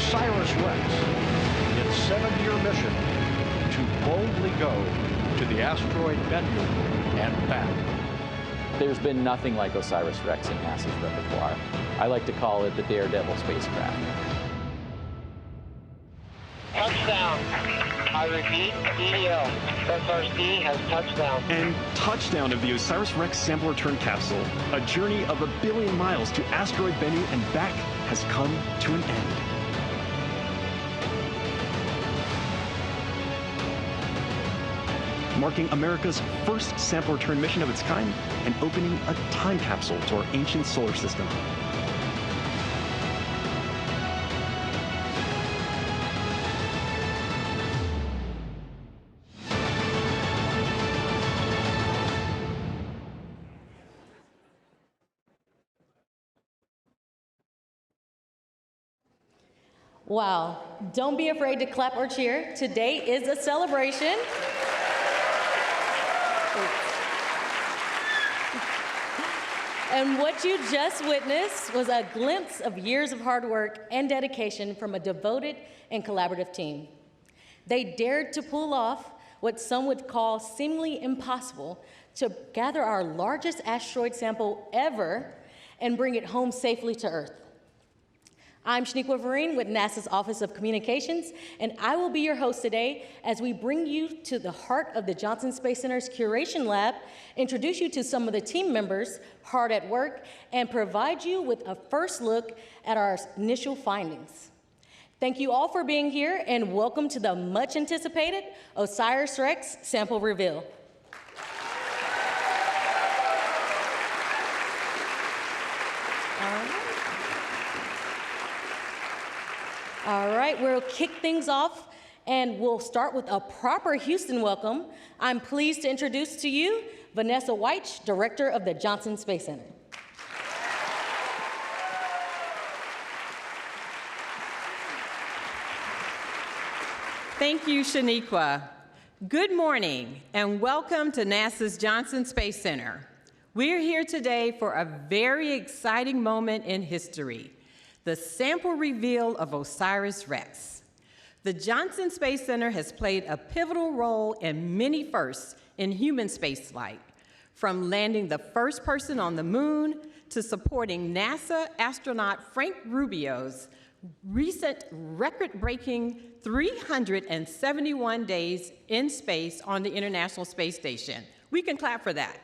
OSIRIS-REX, its 7-year mission to boldly go to the asteroid Bennu and back. There's been nothing like OSIRIS-REX in NASA's repertoire. I like to call it the Daredevil spacecraft. Touchdown. I repeat, EDL. SRC has touchdown. And touchdown of the OSIRIS-REX sample return capsule, a journey of 1 billion miles to asteroid Bennu and back, has come to an end. Marking America's first sample return mission of its kind and opening a time capsule to our ancient solar system. Wow, don't be afraid to clap or cheer. Today is a celebration. And what you just witnessed was a glimpse of years of hard work and dedication from a devoted and collaborative team. They dared to pull off what some would call seemingly impossible, to gather our largest asteroid sample ever and bring it home safely to Earth. I'm Shaniqua Vereen with NASA's Office of Communications, and I will be your host today as we bring you to the heart of the Johnson Space Center's Curation Lab, introduce you to some of the team members hard at work, and provide you with a first look at our initial findings. Thank you all for being here, and welcome to the much anticipated OSIRIS-REX sample reveal. All right, we'll kick things off, and we'll start with a proper Houston welcome. I'm pleased to introduce to you Vanessa Weich, Director of the Johnson Space Center. Thank you, Shaniqua. Good morning, and welcome to NASA's Johnson Space Center. We're here today for a very exciting moment in history, the sample reveal of OSIRIS-REX. The Johnson Space Center has played a pivotal role in many firsts in human spaceflight, from landing the first person on the moon to supporting NASA astronaut Frank Rubio's recent record-breaking 371 days in space on the International Space Station. We can clap for that.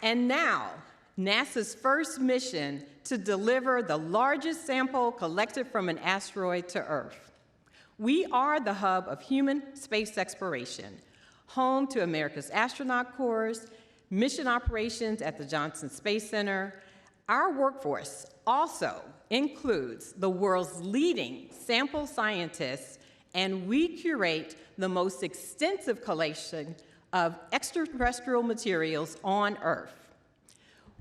And now, NASA's first mission to deliver the largest sample collected from an asteroid to Earth. We are the hub of human space exploration, home to America's astronaut corps, mission operations at the Johnson Space Center. Our workforce also includes the world's leading sample scientists, and we curate the most extensive collection of extraterrestrial materials on Earth.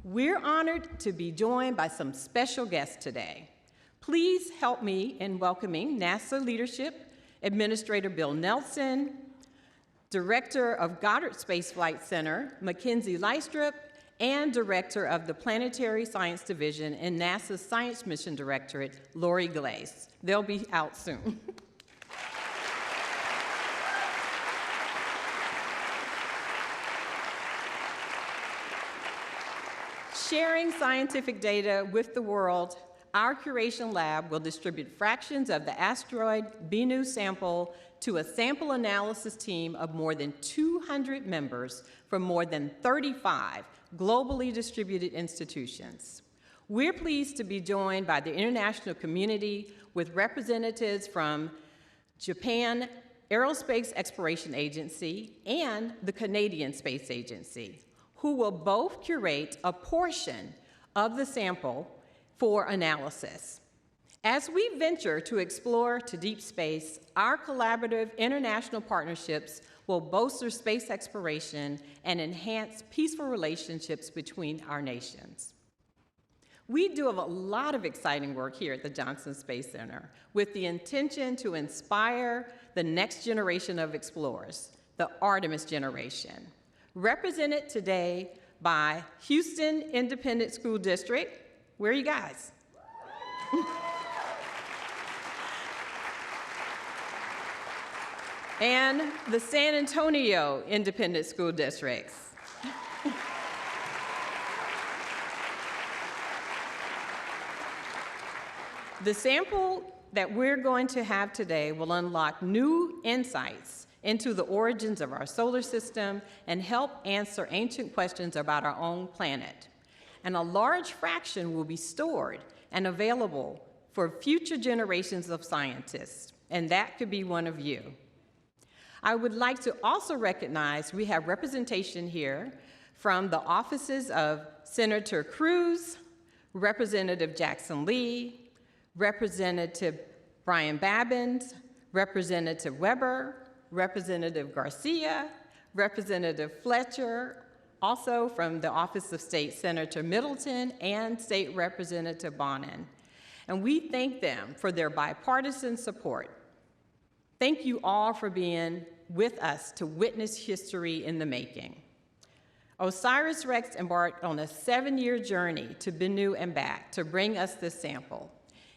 We're honored to be joined by some special guests today. Please help me in welcoming NASA leadership, Administrator Bill Nelson, Director of Goddard Space Flight Center, Mackenzie Lystrup, and Director of the Planetary Science Division in NASA's Science Mission Directorate, Lori Glaze. They'll be out soon. Sharing scientific data with the world, our curation lab will distribute fractions of the asteroid Bennu sample to a sample analysis team of more than 200 members from more than 35 globally distributed institutions. We're pleased to be joined by the international community with representatives from Japan Aerospace Exploration Agency and the Canadian Space Agency, who will both curate a portion of the sample for analysis. As we venture to explore to deep space, our collaborative international partnerships will bolster space exploration and enhance peaceful relationships between our nations. We do have a lot of exciting work here at the Johnson Space Center with the intention to inspire the next generation of explorers, the Artemis generation, represented today by Houston Independent School District. Where are you guys? And the San Antonio Independent School Districts. The sample that we're going to have today will unlock new insights into the origins of our solar system and help answer ancient questions about our own planet. And a large fraction will be stored and available for future generations of scientists, and that could be one of you. I would like to also recognize we have representation here from the offices of Senator Cruz, Representative Jackson Lee, Representative Brian Babbins, Representative Weber, Representative Garcia, Representative Fletcher, also from the Office of State Senator Middleton, and State Representative Bonin. And we thank them for their bipartisan support. Thank you all for being with us to witness history in the making. OSIRIS-REx embarked on a 7-year journey to Bennu and back to bring us this sample.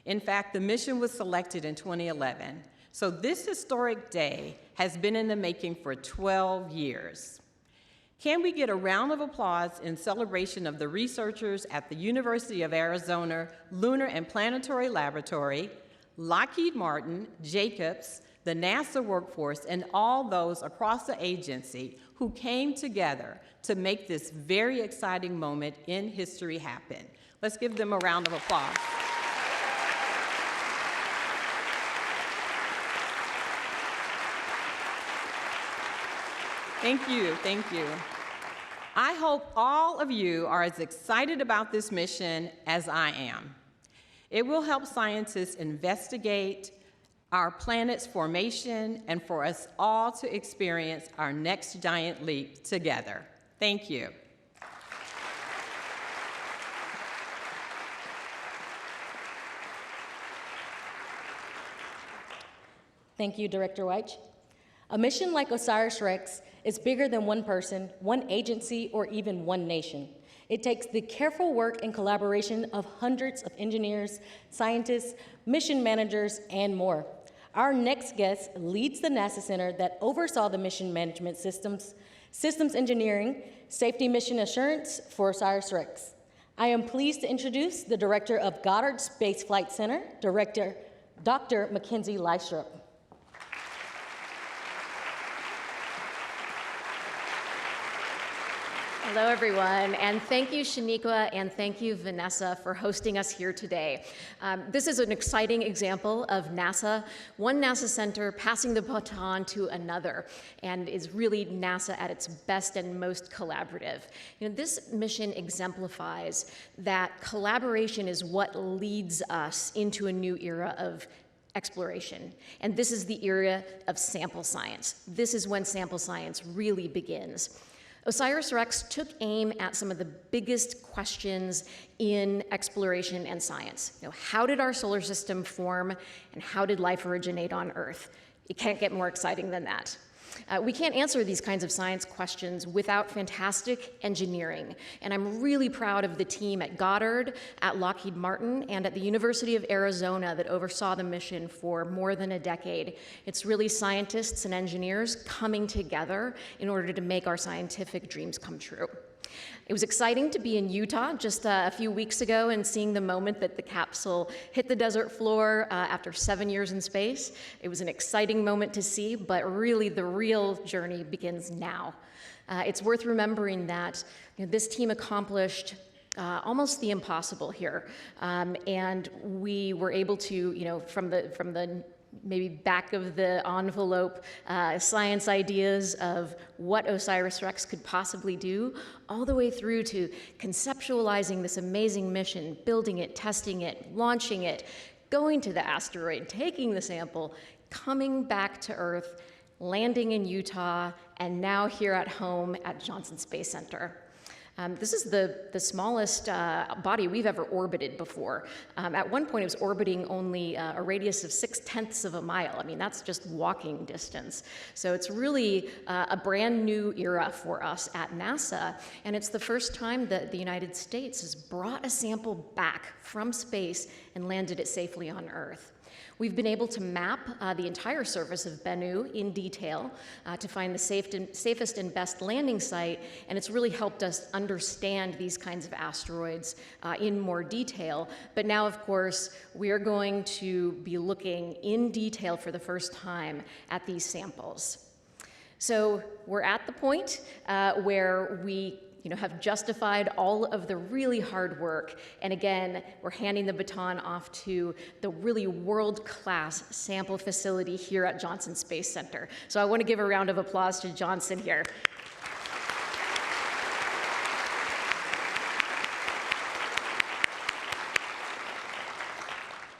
In fact, the mission was selected in 2011, so this historic day has been in the making for 12 years. Can we get a round of applause in celebration of the researchers at the University of Arizona Lunar and Planetary Laboratory, Lockheed Martin, Jacobs, the NASA workforce, and all those across the agency who came together to make this very exciting moment in history happen. Let's give them a round of applause. Thank you, thank you. I hope all of you are as excited about this mission as I am. It will help scientists investigate our planet's formation and for us all to experience our next giant leap together. Thank you. Thank you, Director Weich. A mission like OSIRIS-REx is bigger than one person, one agency, or even one nation. It takes the careful work and collaboration of hundreds of engineers, scientists, mission managers, and more. Our next guest leads the NASA Center that oversaw the mission management systems engineering, safety mission assurance for OSIRIS-REx. I am pleased to introduce the Director of Goddard Space Flight Center, Dr. Mackenzie Lystrup. Hello, everyone, and thank you, Shaniqua, and thank you, Vanessa, for hosting us here today. This is an exciting example of NASA, one NASA center passing the baton to another, and is really NASA at its best and most collaborative. You know, this mission exemplifies that collaboration is what leads us into a new era of exploration. And this is the era of sample science. This is when sample science really begins. OSIRIS-REx took aim at some of the biggest questions in exploration and science. You know, how did our solar system form, and how did life originate on Earth? It can't get more exciting than that. We can't answer these kinds of science questions without fantastic engineering, and I'm really proud of the team at Goddard, at Lockheed Martin, and at the University of Arizona that oversaw the mission for more than a decade. It's really scientists and engineers coming together in order to make our scientific dreams come true. It was exciting to be in Utah just a few weeks ago and seeing the moment that the capsule hit the desert floor after 7 years in space. It was an exciting moment to see, but really the real journey begins now. It's worth remembering that this team accomplished almost the impossible here, and we were able to, from the maybe back of the envelope science ideas of what OSIRIS-REx could possibly do, all the way through to conceptualizing this amazing mission, building it, testing it, launching it, going to the asteroid, taking the sample, coming back to Earth, landing in Utah, and now here at home at Johnson Space Center. This is the smallest body we've ever orbited before. At one point, it was orbiting only a radius of 0.6 of a mile. I mean, that's just walking distance. So it's really a brand new era for us at NASA, and it's the first time that the United States has brought a sample back from space and landed it safely on Earth. We've been able to map the entire surface of Bennu in detail to find the safest and best landing site, and it's really helped us understand these kinds of asteroids in more detail. But now, of course, we are going to be looking in detail for the first time at these samples. So we're at the point where we have justified all of the really hard work. And again, we're handing the baton off to the really world-class sample facility here at Johnson Space Center. So I want to give a round of applause to Johnson here.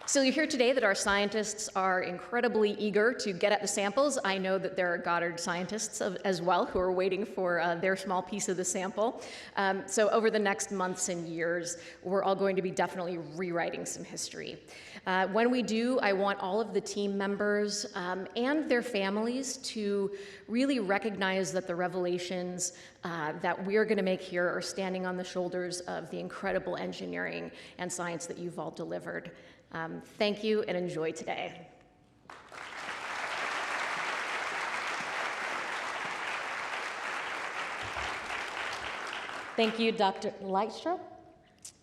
So you hear today that our scientists are incredibly eager to get at the samples. I know that there are Goddard scientists as well who are waiting for their small piece of the sample. So over the next months and years, we're all going to be definitely rewriting some history. When we do, I want all of the team members and their families to really recognize that the revelations that we are going to make here are standing on the shoulders of the incredible engineering and science that you've all delivered. Thank you and enjoy today. Thank you, Dr. Lightstrup.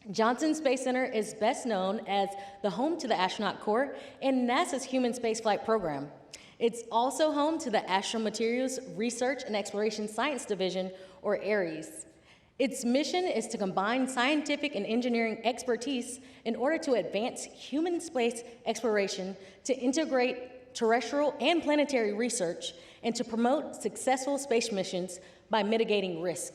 Johnson Space Center is best known as the home to the Astronaut Corps and NASA's Human Spaceflight Program. It's also home to the Astromaterials Research and Exploration Science Division, or ARES. Its mission is to combine scientific and engineering expertise in order to advance human space exploration, to integrate terrestrial and planetary research, and to promote successful space missions by mitigating risk.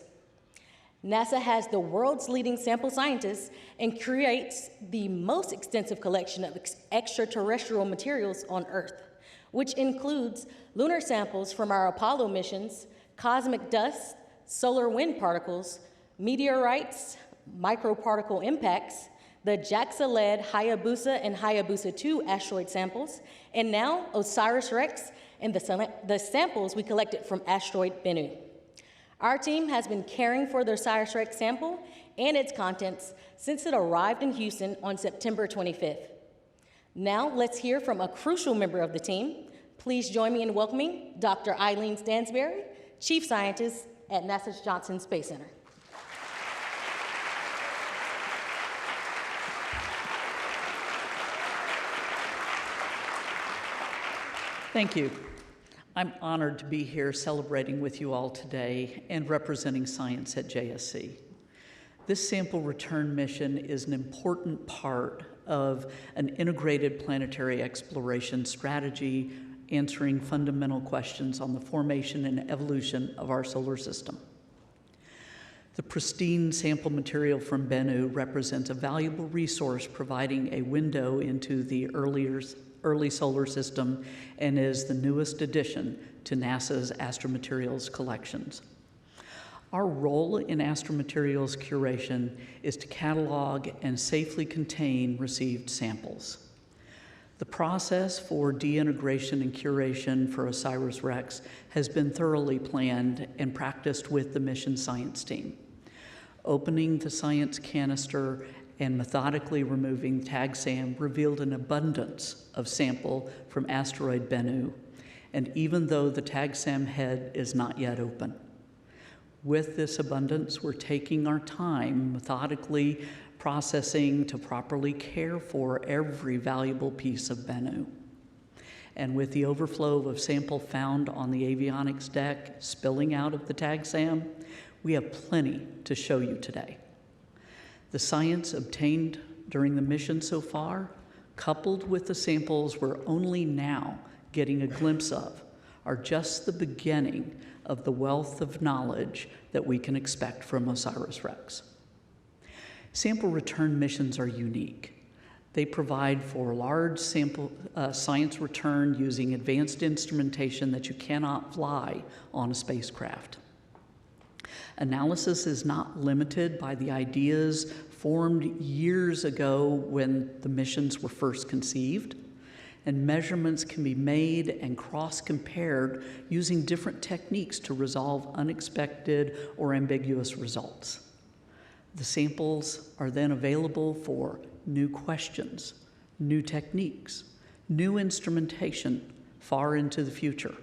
NASA has the world's leading sample scientists and creates the most extensive collection of extraterrestrial materials on Earth, which includes lunar samples from our Apollo missions, cosmic dust, solar wind particles, meteorites, microparticle impacts, the JAXA-led Hayabusa and Hayabusa 2 asteroid samples, and now OSIRIS-REX and the samples we collected from asteroid Bennu. Our team has been caring for the OSIRIS-REX sample and its contents since it arrived in Houston on September 25th. Now let's hear from a crucial member of the team. Please join me in welcoming Dr. Eileen Stansberry, Chief Scientist at NASA's Johnson Space Center. Thank you. I'm honored to be here celebrating with you all today and representing science at JSC. This sample return mission is an important part of an integrated planetary exploration strategy answering fundamental questions on the formation and evolution of our solar system. The pristine sample material from Bennu represents a valuable resource providing a window into the early solar system and is the newest addition to NASA's astromaterials collections. Our role in astromaterials curation is to catalog and safely contain received samples. The process for deintegration and curation for OSIRIS-REX has been thoroughly planned and practiced with the mission science team. Opening the science canister and methodically removing tag SAM revealed an abundance of sample from asteroid Bennu, and even though the tag SAM head is not yet open. With this abundance, we're taking our time methodically processing to properly care for every valuable piece of Bennu. And with the overflow of sample found on the avionics deck spilling out of the tag SAM, we have plenty to show you today. The science obtained during the mission so far, coupled with the samples we're only now getting a glimpse of, are just the beginning of the wealth of knowledge that we can expect from OSIRIS-REX. Sample return missions are unique. They provide for large sample science return using advanced instrumentation that you cannot fly on a spacecraft. Analysis is not limited by the ideas formed years ago when the missions were first conceived, and measurements can be made and cross-compared using different techniques to resolve unexpected or ambiguous results. The samples are then available for new questions, new techniques, new instrumentation far into the future,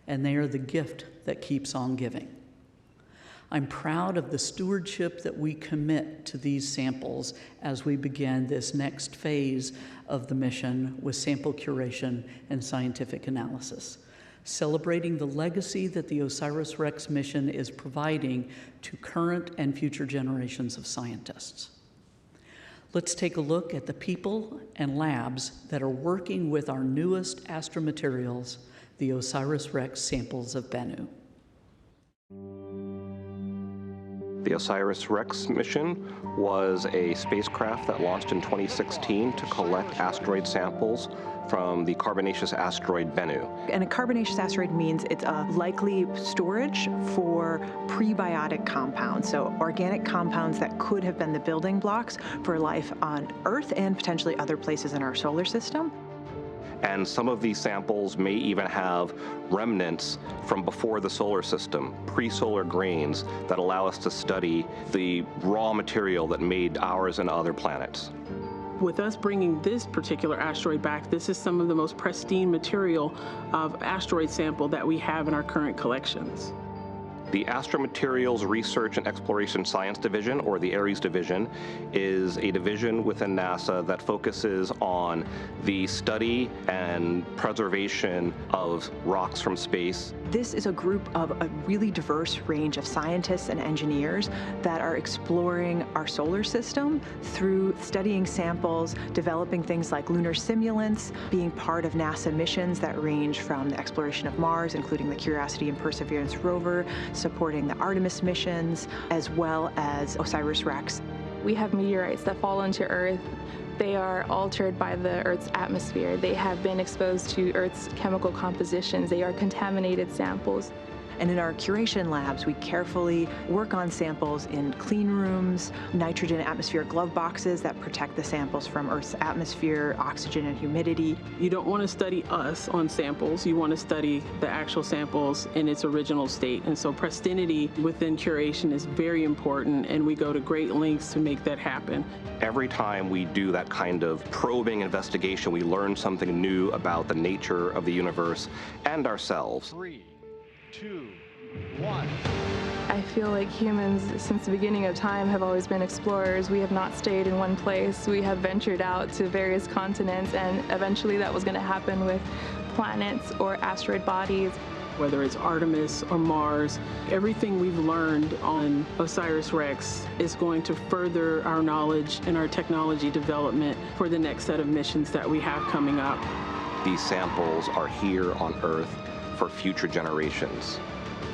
and they are the gift that keeps on giving. I'm proud of the stewardship that we commit to these samples as we begin this next phase of the mission with sample curation and scientific analysis, celebrating the legacy that the OSIRIS-REX mission is providing to current and future generations of scientists. Let's take a look at the people and labs that are working with our newest astromaterials, the OSIRIS-REX samples of Bennu. The OSIRIS-REX mission was a spacecraft that launched in 2016 to collect asteroid samples from the carbonaceous asteroid Bennu. And a carbonaceous asteroid means it's a likely storage for prebiotic compounds, so organic compounds that could have been the building blocks for life on Earth and potentially other places in our solar system. And some of these samples may even have remnants from before the solar system, pre-solar grains that allow us to study the raw material that made ours and other planets. With us bringing this particular asteroid back, this is some of the most pristine material of asteroid sample that we have in our current collections. The Astromaterials Research and Exploration Science Division, or the ARES division, is a division within NASA that focuses on the study and preservation of rocks from space. This is a group of a really diverse range of scientists and engineers that are exploring our solar system through studying samples, developing things like lunar simulants, being part of NASA missions that range from the exploration of Mars, including the Curiosity and Perseverance rover, supporting the Artemis missions, as well as OSIRIS-REX. We have meteorites that fall into Earth. They are altered by the Earth's atmosphere. They have been exposed to Earth's chemical compositions. They are contaminated samples. And in our curation labs, we carefully work on samples in clean rooms, nitrogen atmospheric glove boxes that protect the samples from Earth's atmosphere, oxygen and humidity. You don't want to study us on samples. You want to study the actual samples in its original state. And so pristinity within curation is very important, and we go to great lengths to make that happen. Every time we do that kind of probing investigation, we learn something new about the nature of the universe and ourselves. 3, 2, 1. I feel like humans, since the beginning of time, have always been explorers. We have not stayed in one place. We have ventured out to various continents, and eventually that was going to happen with planets or asteroid bodies. Whether it's Artemis or Mars, everything we've learned on OSIRIS-REX is going to further our knowledge and our technology development for the next set of missions that we have coming up. These samples are here on Earth for future generations.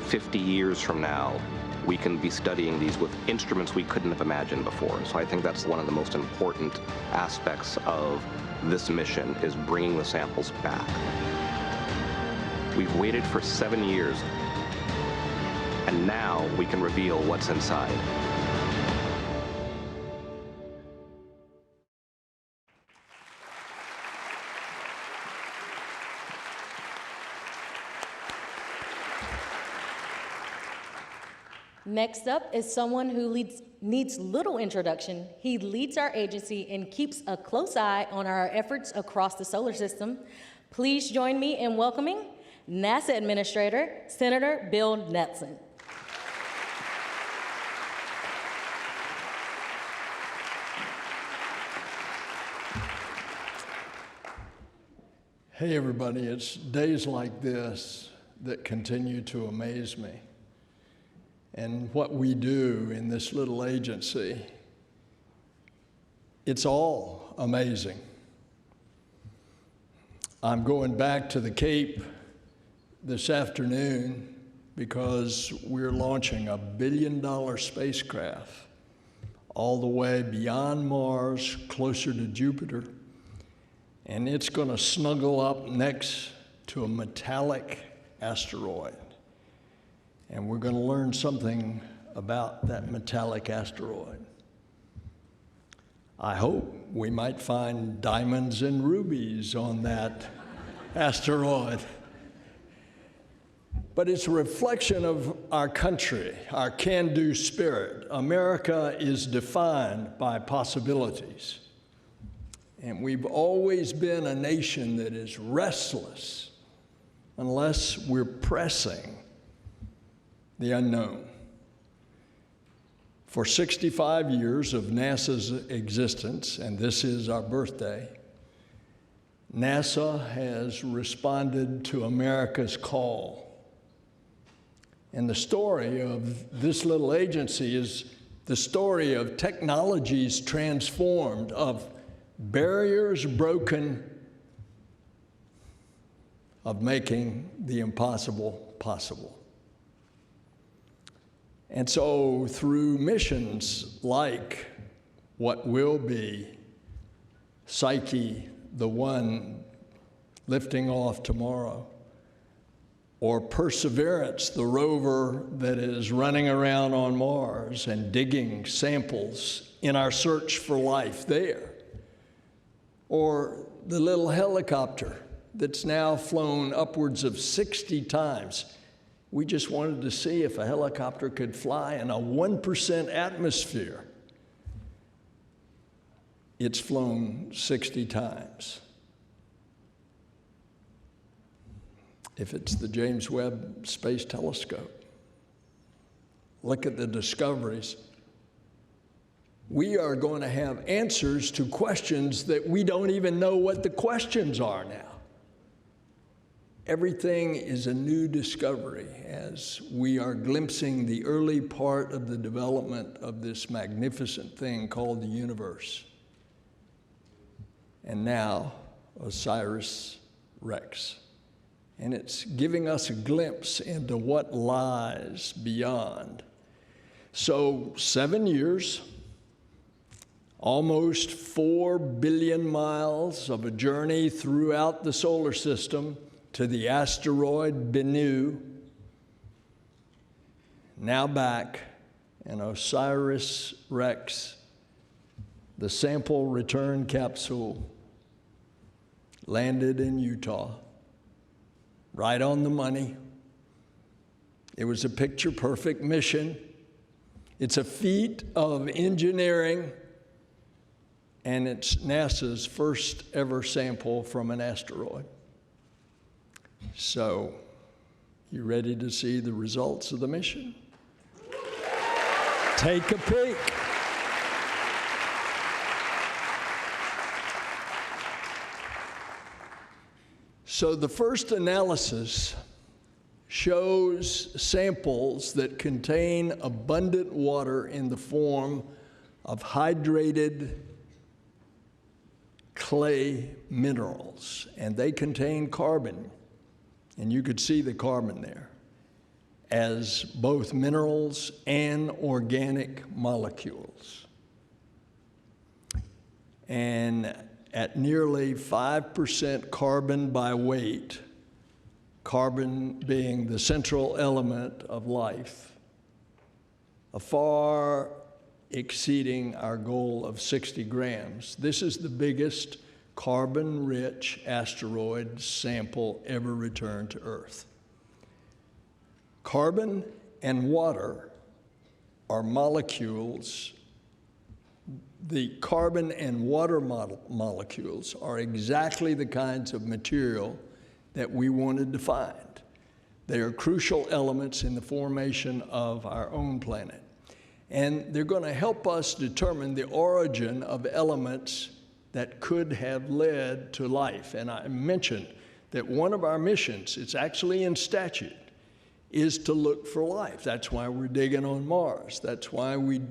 50 years from now, we can be studying these with instruments we couldn't have imagined before. So I think that's one of the most important aspects of this mission, is bringing the samples back. We've waited for 7 years, and now we can reveal what's inside. Next up is someone who needs little introduction. He leads our agency and keeps a close eye on our efforts across the solar system. Please join me in welcoming NASA Administrator, Senator Bill Nelson. Hey everybody, it's days like this that continue to amaze me. And what we do in this little agency, it's all amazing. I'm going back to the Cape this afternoon because we're launching a $1 billion spacecraft all the way beyond Mars, closer to Jupiter. And it's going to snuggle up next to a metallic asteroid. And we're going to learn something about that metallic asteroid. I hope we might find diamonds and rubies on that asteroid. But it's a reflection of our country, our can-do spirit. America is defined by possibilities. And we've always been a nation that is restless unless we're pressing the unknown. For 65 years of NASA's existence, and this is our birthday, NASA has responded to America's call. And the story of this little agency is the story of technologies transformed, of barriers broken, of making the impossible possible. And so through missions like what will be Psyche, the one lifting off tomorrow, or Perseverance, the rover that is running around on Mars and digging samples in our search for life there, or the little helicopter that's now flown upwards of 60 times. We just wanted to see if a helicopter could fly in a 1% atmosphere. It's flown 60 times. If it's the James Webb Space Telescope, look at the discoveries. We are going to have answers to questions that we don't even know what the questions are now. Everything is a new discovery as we are glimpsing the early part of the development of this magnificent thing called the universe. And now, OSIRIS-REX. And it's giving us a glimpse into what lies beyond. So 7 years, almost 4 billion miles of a journey throughout the solar system to the asteroid Bennu, now back, and OSIRIS-REX, the sample return capsule, landed in Utah, right on the money. It was a picture-perfect mission. It's a feat of engineering, and it's NASA's first ever sample from an asteroid. So, you ready to see the results of the mission? Take a peek. So the first analysis shows samples that contain abundant water in the form of hydrated clay minerals, and they contain carbon, and you could see the carbon there, as both minerals and organic molecules. And at nearly 5% carbon by weight, carbon being the central element of life, a far exceeding our goal of 60 grams. This is the biggest carbon-rich asteroid sample ever returned to Earth. Carbon and water are molecules. The carbon and water molecules are exactly the kinds of material that we wanted to find. They are crucial elements in the formation of our own planet. And they're going to help us determine the origin of elements that could have led to life. And I mentioned that one of our missions, it's actually in statute, is to look for life. That's why we're digging on Mars. That's why we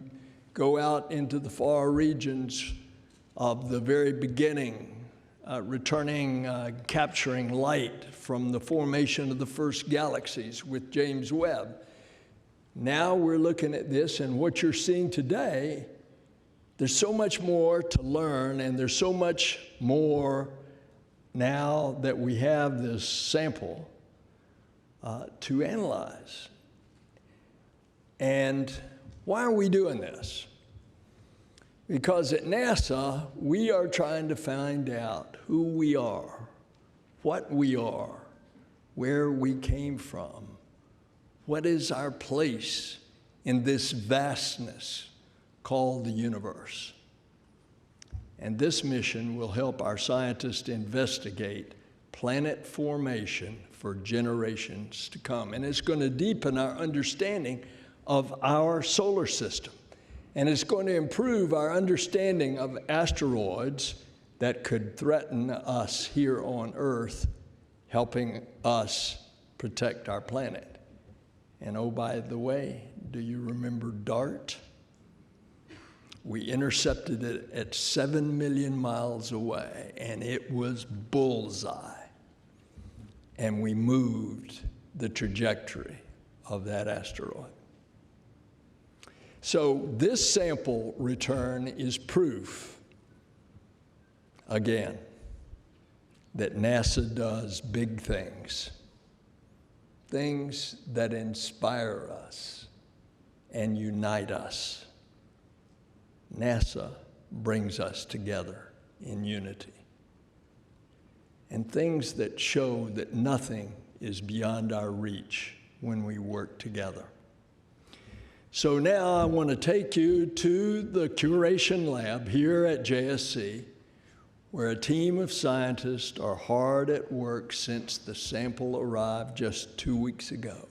go out into the far regions of the very beginning, capturing light from the formation of the first galaxies with James Webb. Now we're looking at this, and what you're seeing today, there's so much more to learn, and there's so much more now that we have this sample to analyze. And Why are we doing this? Because at NASA, we are trying to find out who we are, what we are, where we came from, what is our place in this vastness called the universe. And this mission will help our scientists investigate planet formation for generations to come. And it's going to deepen our understanding of our solar system. And it's going to improve our understanding of asteroids that could threaten us here on Earth, helping us protect our planet. And oh, by the way, do you remember DART? We intercepted it at 7 million miles away, and it was bullseye. And we moved the trajectory of that asteroid. So this sample return is proof, again, that NASA does big things, things that inspire us and unite us. NASA brings us together in unity. And things that show that nothing is beyond our reach when we work together. So now I want to take you to the curation lab here at JSC, where a team of scientists are hard at work since the sample arrived just 2 weeks ago.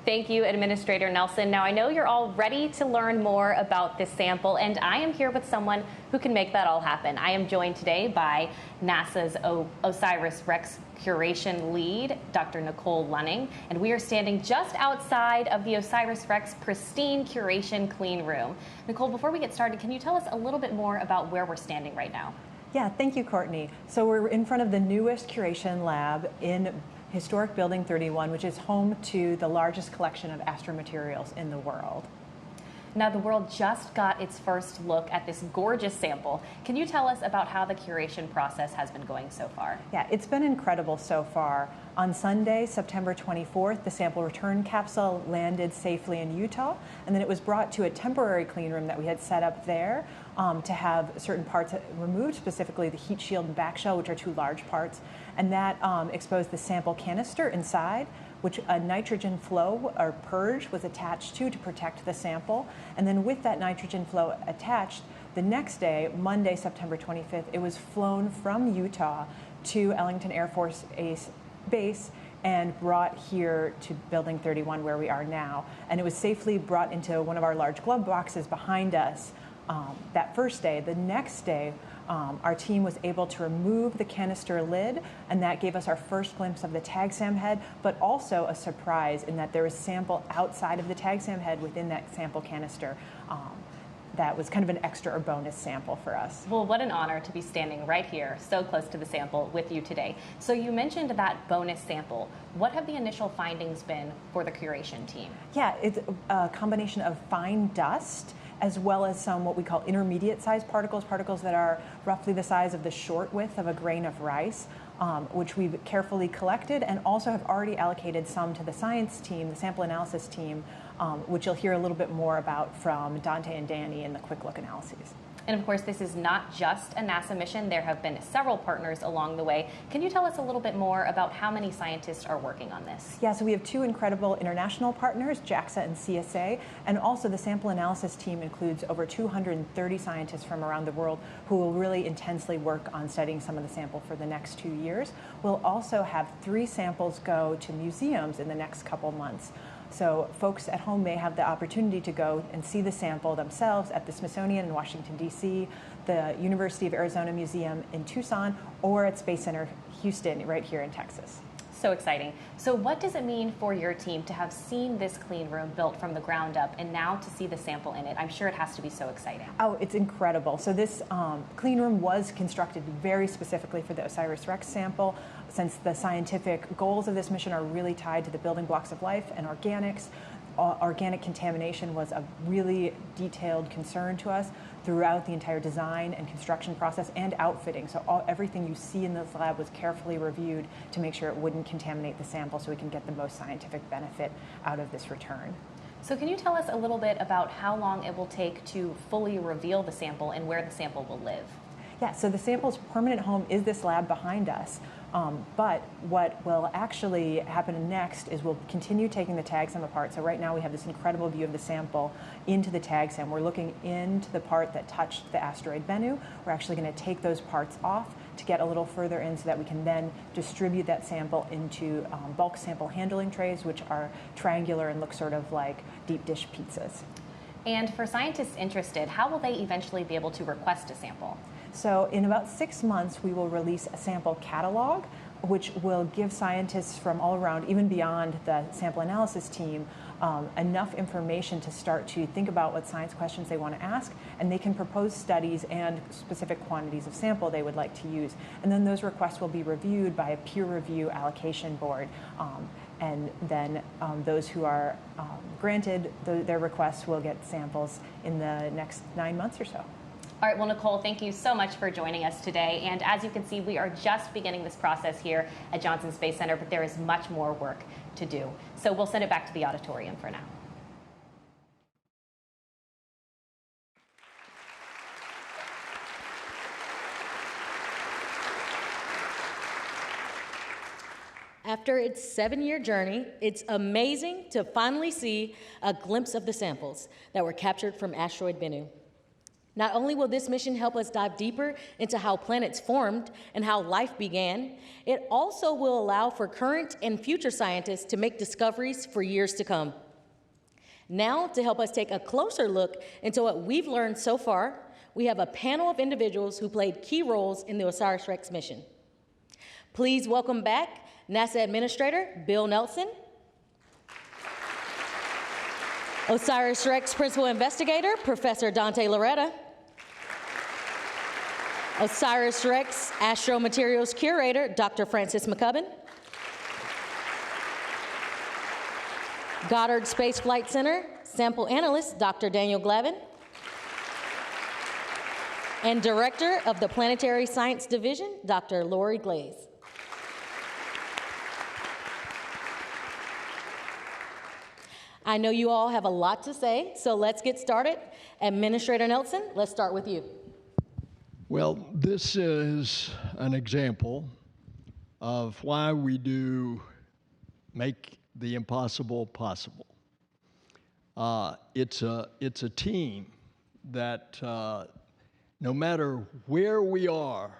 Thank you, Administrator Nelson. Now, I know you're all ready to learn more about this sample, and I am here with someone who can make that all happen. I am joined today by NASA's OSIRIS-REX curation lead, Dr. Nicole Lunning, and we are standing just outside of the OSIRIS-REX pristine curation clean room. Nicole, before we get started, can you tell us a little bit more about where we're standing right now? Yeah, thank you, Courtney. So we're in front of the newest curation lab in Historic Building 31, which is home to the largest collection of astromaterials in the world. Now, the world just got its first look at this gorgeous sample. Can you tell us about how the curation process has been going so far? Yeah, it's been incredible so far. On Sunday, September 24th, the sample return capsule landed safely in Utah, and then it was brought to a temporary clean room that we had set up there to have certain parts removed, specifically the heat shield and back shell, which are two large parts, and that exposed the sample canister inside, which a nitrogen flow or purge was attached to protect the sample. And then with that nitrogen flow attached, the next day, Monday, September 25th, it was flown from Utah to Ellington Air Force Base and brought here to Building 31, where we are now. And it was safely brought into one of our large glove boxes behind us that first day. The next day, our team was able to remove the canister lid, and that gave us our first glimpse of the TAGSAM head, but also a surprise in that there was sample outside of the TAGSAM head within that sample canister. That was kind of an extra or bonus sample for us. Well, what an honor to be standing right here, so close to the sample with you today. So you mentioned that bonus sample. What have the initial findings been for the curation team? Yeah, it's a combination of fine dust as well as some what we call intermediate sized particles, particles that are roughly the size of the short width of a grain of rice, which we've carefully collected and also have already allocated some to the science team, the sample analysis team, which you'll hear a little bit more about from Dante and Danny in the quick look analyses. And of course, this is not just a NASA mission. There have been several partners along the way. Can you tell us a little bit more about how many scientists are working on this? Yeah, so we have two incredible international partners, JAXA and CSA, and also the sample analysis team includes over 230 scientists from around the world who will really intensely work on studying some of the sample for the next 2 years. We'll also have 3 samples go to museums in the next couple months. So folks at home may have the opportunity to go and see the sample themselves at the Smithsonian in Washington, D.C., the University of Arizona Museum in Tucson, or at Space Center Houston right here in Texas. So exciting. So what does it mean for your team to have seen this clean room built from the ground up and now to see the sample in it? I'm sure it has to be so exciting. Oh, it's incredible. So this clean room was constructed very specifically for the OSIRIS-REX sample, since the scientific goals of this mission are really tied to the building blocks of life and organics. organic contamination was a really detailed concern to us throughout the entire design and construction process and outfitting. So everything you see in this lab was carefully reviewed to make sure it wouldn't contaminate the sample so we can get the most scientific benefit out of this return. So can you tell us a little bit about how long it will take to fully reveal the sample and where the sample will live? Yeah, so the sample's permanent home is this lab behind us. But what will actually happen next is we'll continue taking the tag SAM apart. So right now we have this incredible view of the sample into the tag SAM. We're looking into the part that touched the asteroid Bennu. We're actually going to take those parts off to get a little further in so that we can then distribute that sample into bulk sample handling trays, which are triangular and look sort of like deep dish pizzas. And for scientists interested, how will they eventually be able to request a sample? So in about 6 months, we will release a sample catalog, which will give scientists from all around, even beyond the sample analysis team, enough information to start to think about what science questions they want to ask, and they can propose studies and specific quantities of sample they would like to use. And then those requests will be reviewed by a peer review allocation board. And then those who are granted their requests will get samples in the next 9 months or so. All right, well, Nicole, thank you so much for joining us today. And as you can see, we are just beginning this process here at Johnson Space Center, but there is much more work to do. So we'll send it back to the auditorium for now. After its 7-year journey, it's amazing to finally see a glimpse of the samples that were captured from asteroid Bennu. Not only will this mission help us dive deeper into how planets formed and how life began, it also will allow for current and future scientists to make discoveries for years to come. Now, to help us take a closer look into what we've learned so far, we have a panel of individuals who played key roles in the OSIRIS-REX mission. Please welcome back NASA Administrator Bill Nelson, OSIRIS-REX Principal Investigator Professor Dante Loretta, OSIRIS-REX Astro Materials Curator Dr. Francis McCubbin, Goddard Space Flight Center Sample Analyst Dr. Daniel Glavin, and Director of the Planetary Science Division Dr. Lori Glaze. I know you all have a lot to say, so let's get started. Administrator Nelson, let's start with you. Well, this is an example of why we do make the impossible possible. It's a team that no matter where we are,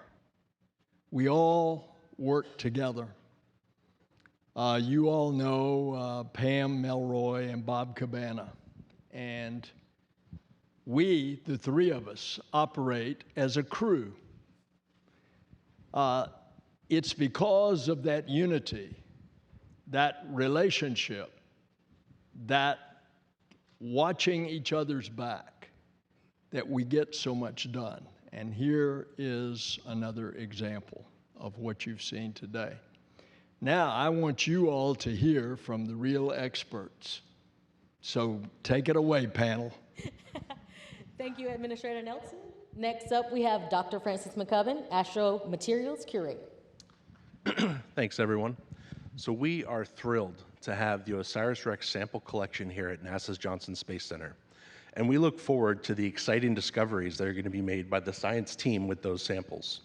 we all work together. You all know Pam Melroy and Bob Cabana, and we, the three of us, operate as a crew. It's because of that unity, that relationship, that watching each other's back, that we get so much done. And here is another example of what you've seen today. Now, I want you all to hear from the real experts. So take it away, panel. Thank you, Administrator Nelson. Next up, we have Dr. Francis McCubbin, Astro Materials Curator. Thanks, everyone. So we are thrilled to have the OSIRIS-REX sample collection here at NASA's Johnson Space Center. And we look forward to the exciting discoveries that are going to be made by the science team with those samples.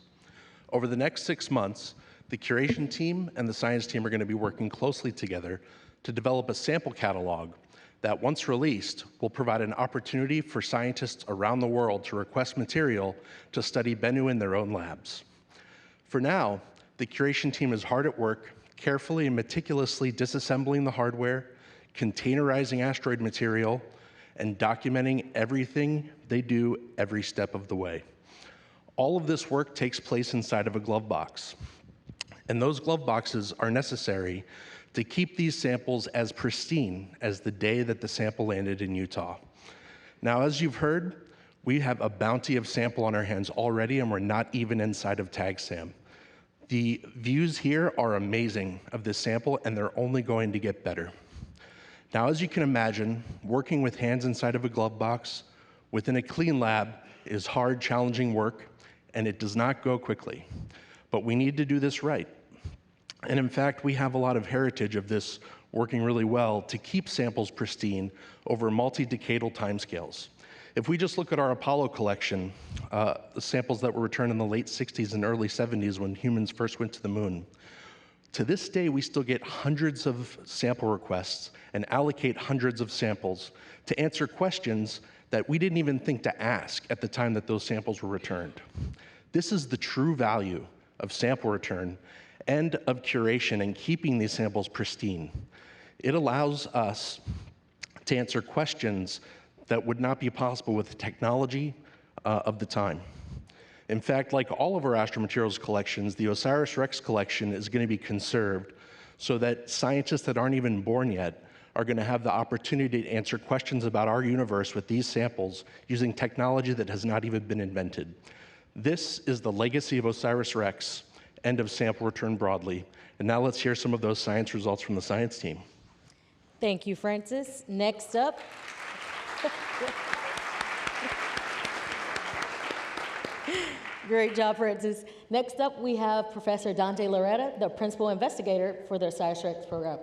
Over the next 6 months, the curation team and the science team are going to be working closely together to develop a sample catalog that, once released, will provide an opportunity for scientists around the world to request material to study Bennu in their own labs. For now, the curation team is hard at work, carefully and meticulously disassembling the hardware, containerizing asteroid material, and documenting everything they do every step of the way. All of this work takes place inside of a glove box. And those glove boxes are necessary to keep these samples as pristine as the day that the sample landed in Utah. Now, as you've heard, we have a bounty of sample on our hands already, and we're not even inside of tag SAM. The views here are amazing of this sample, and they're only going to get better. Now, as you can imagine, working with hands inside of a glove box within a clean lab is hard, challenging work, and it does not go quickly. But we need to do this right. And in fact, we have a lot of heritage of this working really well to keep samples pristine over multi-decadal timescales. If we just look at our Apollo collection, the samples that were returned in the late 60s and early 70s when humans first went to the moon, to this day, we still get hundreds of sample requests and allocate hundreds of samples to answer questions that we didn't even think to ask at the time that those samples were returned. This is the true value of sample return and of curation and keeping these samples pristine. It allows us to answer questions that would not be possible with the technology of the time. In fact, like all of our astromaterials collections, the OSIRIS-REX collection is going to be conserved so that scientists that aren't even born yet are going to have the opportunity to answer questions about our universe with these samples using technology that has not even been invented. This is the legacy of OSIRIS-REX and of sample return broadly. And now let's hear some of those science results from the science team. Thank you, Francis. Next up. Great job, Francis. Next up, we have Professor Dante Loretta, the principal investigator for the OSIRIS-REX program.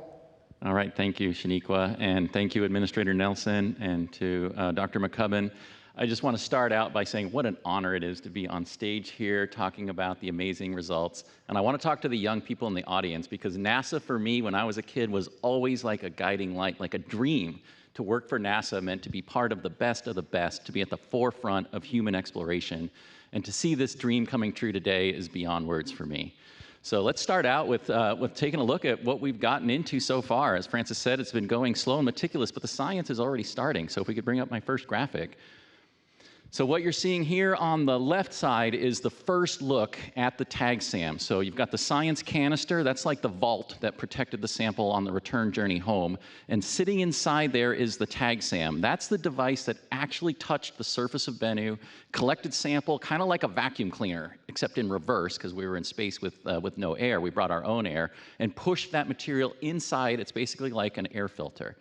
All right, thank you, Shaniqua, and thank you, Administrator Nelson, and to Dr. McCubbin. I just want to start out by saying what an honor it is to be on stage here talking about the amazing results. And I want to talk to the young people in the audience because NASA, for me, when I was a kid, was always like a guiding light, like a dream. To work for NASA meant to be part of the best, to be at the forefront of human exploration. And to see this dream coming true today is beyond words for me. So let's start out with taking a look at what we've gotten into so far. As Francis said, it's been going slow and meticulous, but the science is already starting. So if we could bring up my first graphic. So what you're seeing here on the left side is the first look at the tag SAM. So you've got the science canister, that's like the vault that protected the sample on the return journey home. And sitting inside there is the tag SAM. That's the device that actually touched the surface of Bennu, collected sample, kind of like a vacuum cleaner, except in reverse, because we were in space with no air. We brought our own air, and pushed that material inside. It's basically like an air filter.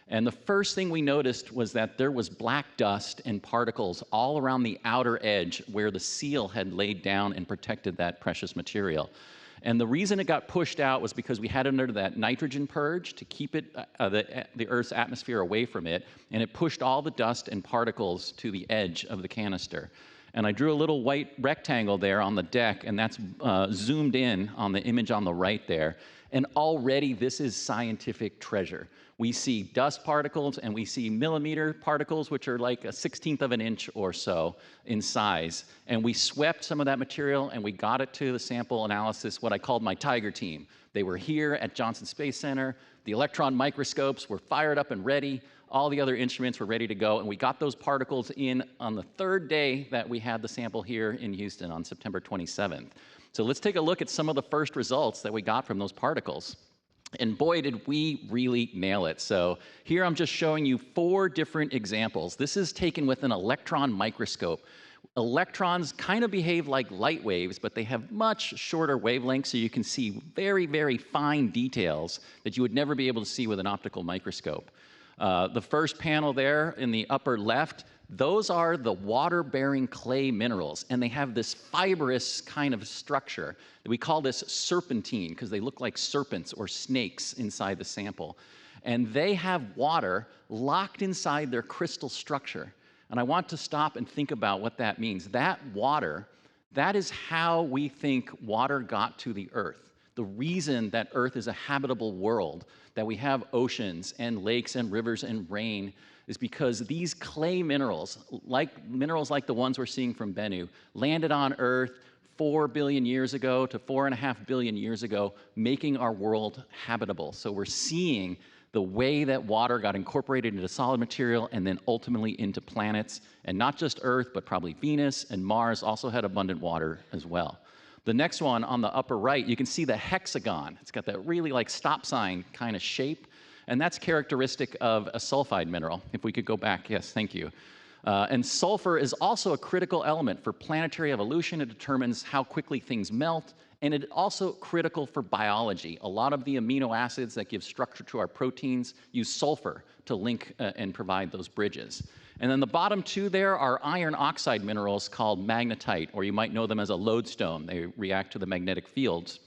And the first thing we noticed was that there was black dust and particles all around the outer edge where the seal had laid down and protected that precious material. And the reason it got pushed out was because we had under that nitrogen purge to keep it, the Earth's atmosphere away from it, and it pushed all the dust and particles to the edge of the canister. And I drew a little white rectangle there on the deck, and that's zoomed in on the image on the right there. And already this is scientific treasure. We see dust particles and we see millimeter particles, which are like a 1/16 of an inch or so in size. And we swept some of that material and we got it to the sample analysis, what I called my Tiger team. They were here at Johnson Space Center. The electron microscopes were fired up and ready. All the other instruments were ready to go. And we got those particles in on the third day that we had the sample here in Houston on September 27th. So let's take a look at some of the first results that we got from those particles. And boy, did we really nail it. So here I'm just showing you 4 different examples. This is taken with an electron microscope. Electrons kind of behave like light waves, but they have much shorter wavelengths, so you can see very, very fine details that you would never be able to see with an optical microscope. The first panel there in the upper left, those are the water-bearing clay minerals, and they have this fibrous kind of structure. We call this serpentine because they look like serpents or snakes inside the sample. And they have water locked inside their crystal structure. And I want to stop and think about what that means. That water, that is how we think water got to the Earth. The reason that Earth is a habitable world, that we have oceans and lakes and rivers and rain, is because these clay minerals like the ones we're seeing from Bennu, landed on Earth 4 billion years ago to 4.5 billion years ago, making our world habitable. So we're seeing the way that water got incorporated into solid material and then ultimately into planets, and not just Earth, but probably Venus and Mars also had abundant water as well. The next one on the upper right, you can see the hexagon. It's got that really like stop sign kind of shape. And that's characteristic of a sulfide mineral. If we could go back, yes, thank you. And sulfur is also a critical element for planetary evolution. It determines how quickly things melt And it's also critical for biology. A lot of the amino acids that give structure to our proteins use sulfur to link and provide those bridges. And then the bottom two there are iron oxide minerals called magnetite, or you might know them as a lodestone. They react to the magnetic fields.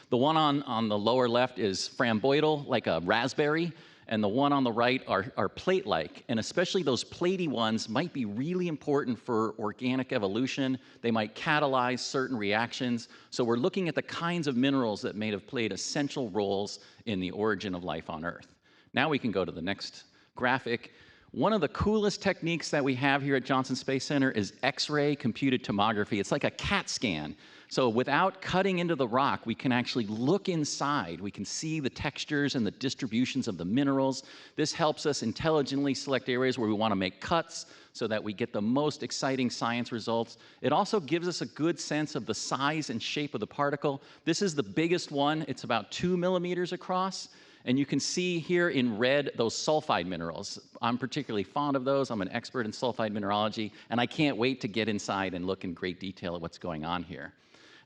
The one on the lower left is framboidal, like a raspberry, and the one on the right are plate-like. And especially those platey ones might be really important for organic evolution. They might catalyze certain reactions. So we're looking at the kinds of minerals that may have played essential roles in the origin of life on Earth. Now we can go to the next graphic. One of the coolest techniques that we have here at Johnson Space Center is X-ray computed tomography. It's like a CAT scan. So without cutting into the rock, we can actually look inside. We can see the textures and the distributions of the minerals. This helps us intelligently select areas where we want to make cuts so that we get the most exciting science results. It also gives us a good sense of the size and shape of the particle. This is the biggest one. It's about 2 millimeters across. And you can see here in red those sulfide minerals. I'm particularly fond of those. I'm an expert in sulfide mineralogy, and I can't wait to get inside and look in great detail at what's going on here.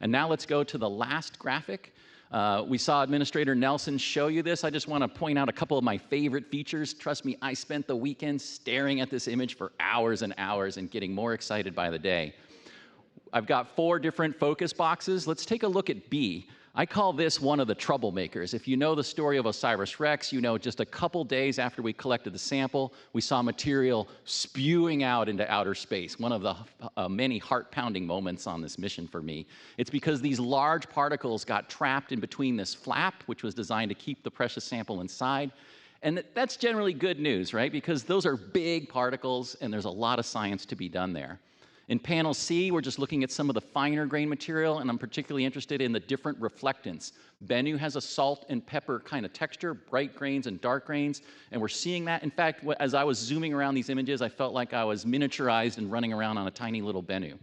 And now let's go to the last graphic. We saw Administrator Nelson show you this. I just want to point out a couple of my favorite features. Trust me, I spent the weekend staring at this image for hours and hours and getting more excited by the day. I've got 4 different focus boxes. Let's take a look at B. I call this one of the troublemakers. If you know the story of OSIRIS-REX, you know just a couple days after we collected the sample, we saw material spewing out into outer space, one of the many heart-pounding moments on this mission for me. It's because these large particles got trapped in between this flap, which was designed to keep the precious sample inside. And that's generally good news, right? Because those are big particles, and there's a lot of science to be done there. In panel C, we're just looking at some of the finer grain material, and I'm particularly interested in the different reflectance. Bennu has a salt and pepper kind of texture, bright grains and dark grains, and we're seeing that. In fact, as I was zooming around these images, I felt like I was miniaturized and running around on a tiny little Bennu.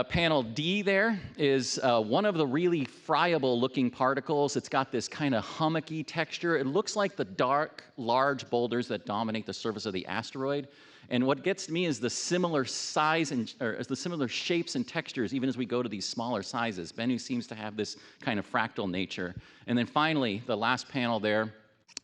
Panel D there is one of the really friable-looking particles. It's got this kind of hummocky texture. It looks like the dark, large boulders that dominate the surface of the asteroid. And what gets to me is the similar size or the similar shapes and textures, even as we go to these smaller sizes. Bennu seems to have this kind of fractal nature. And then finally, the last panel there,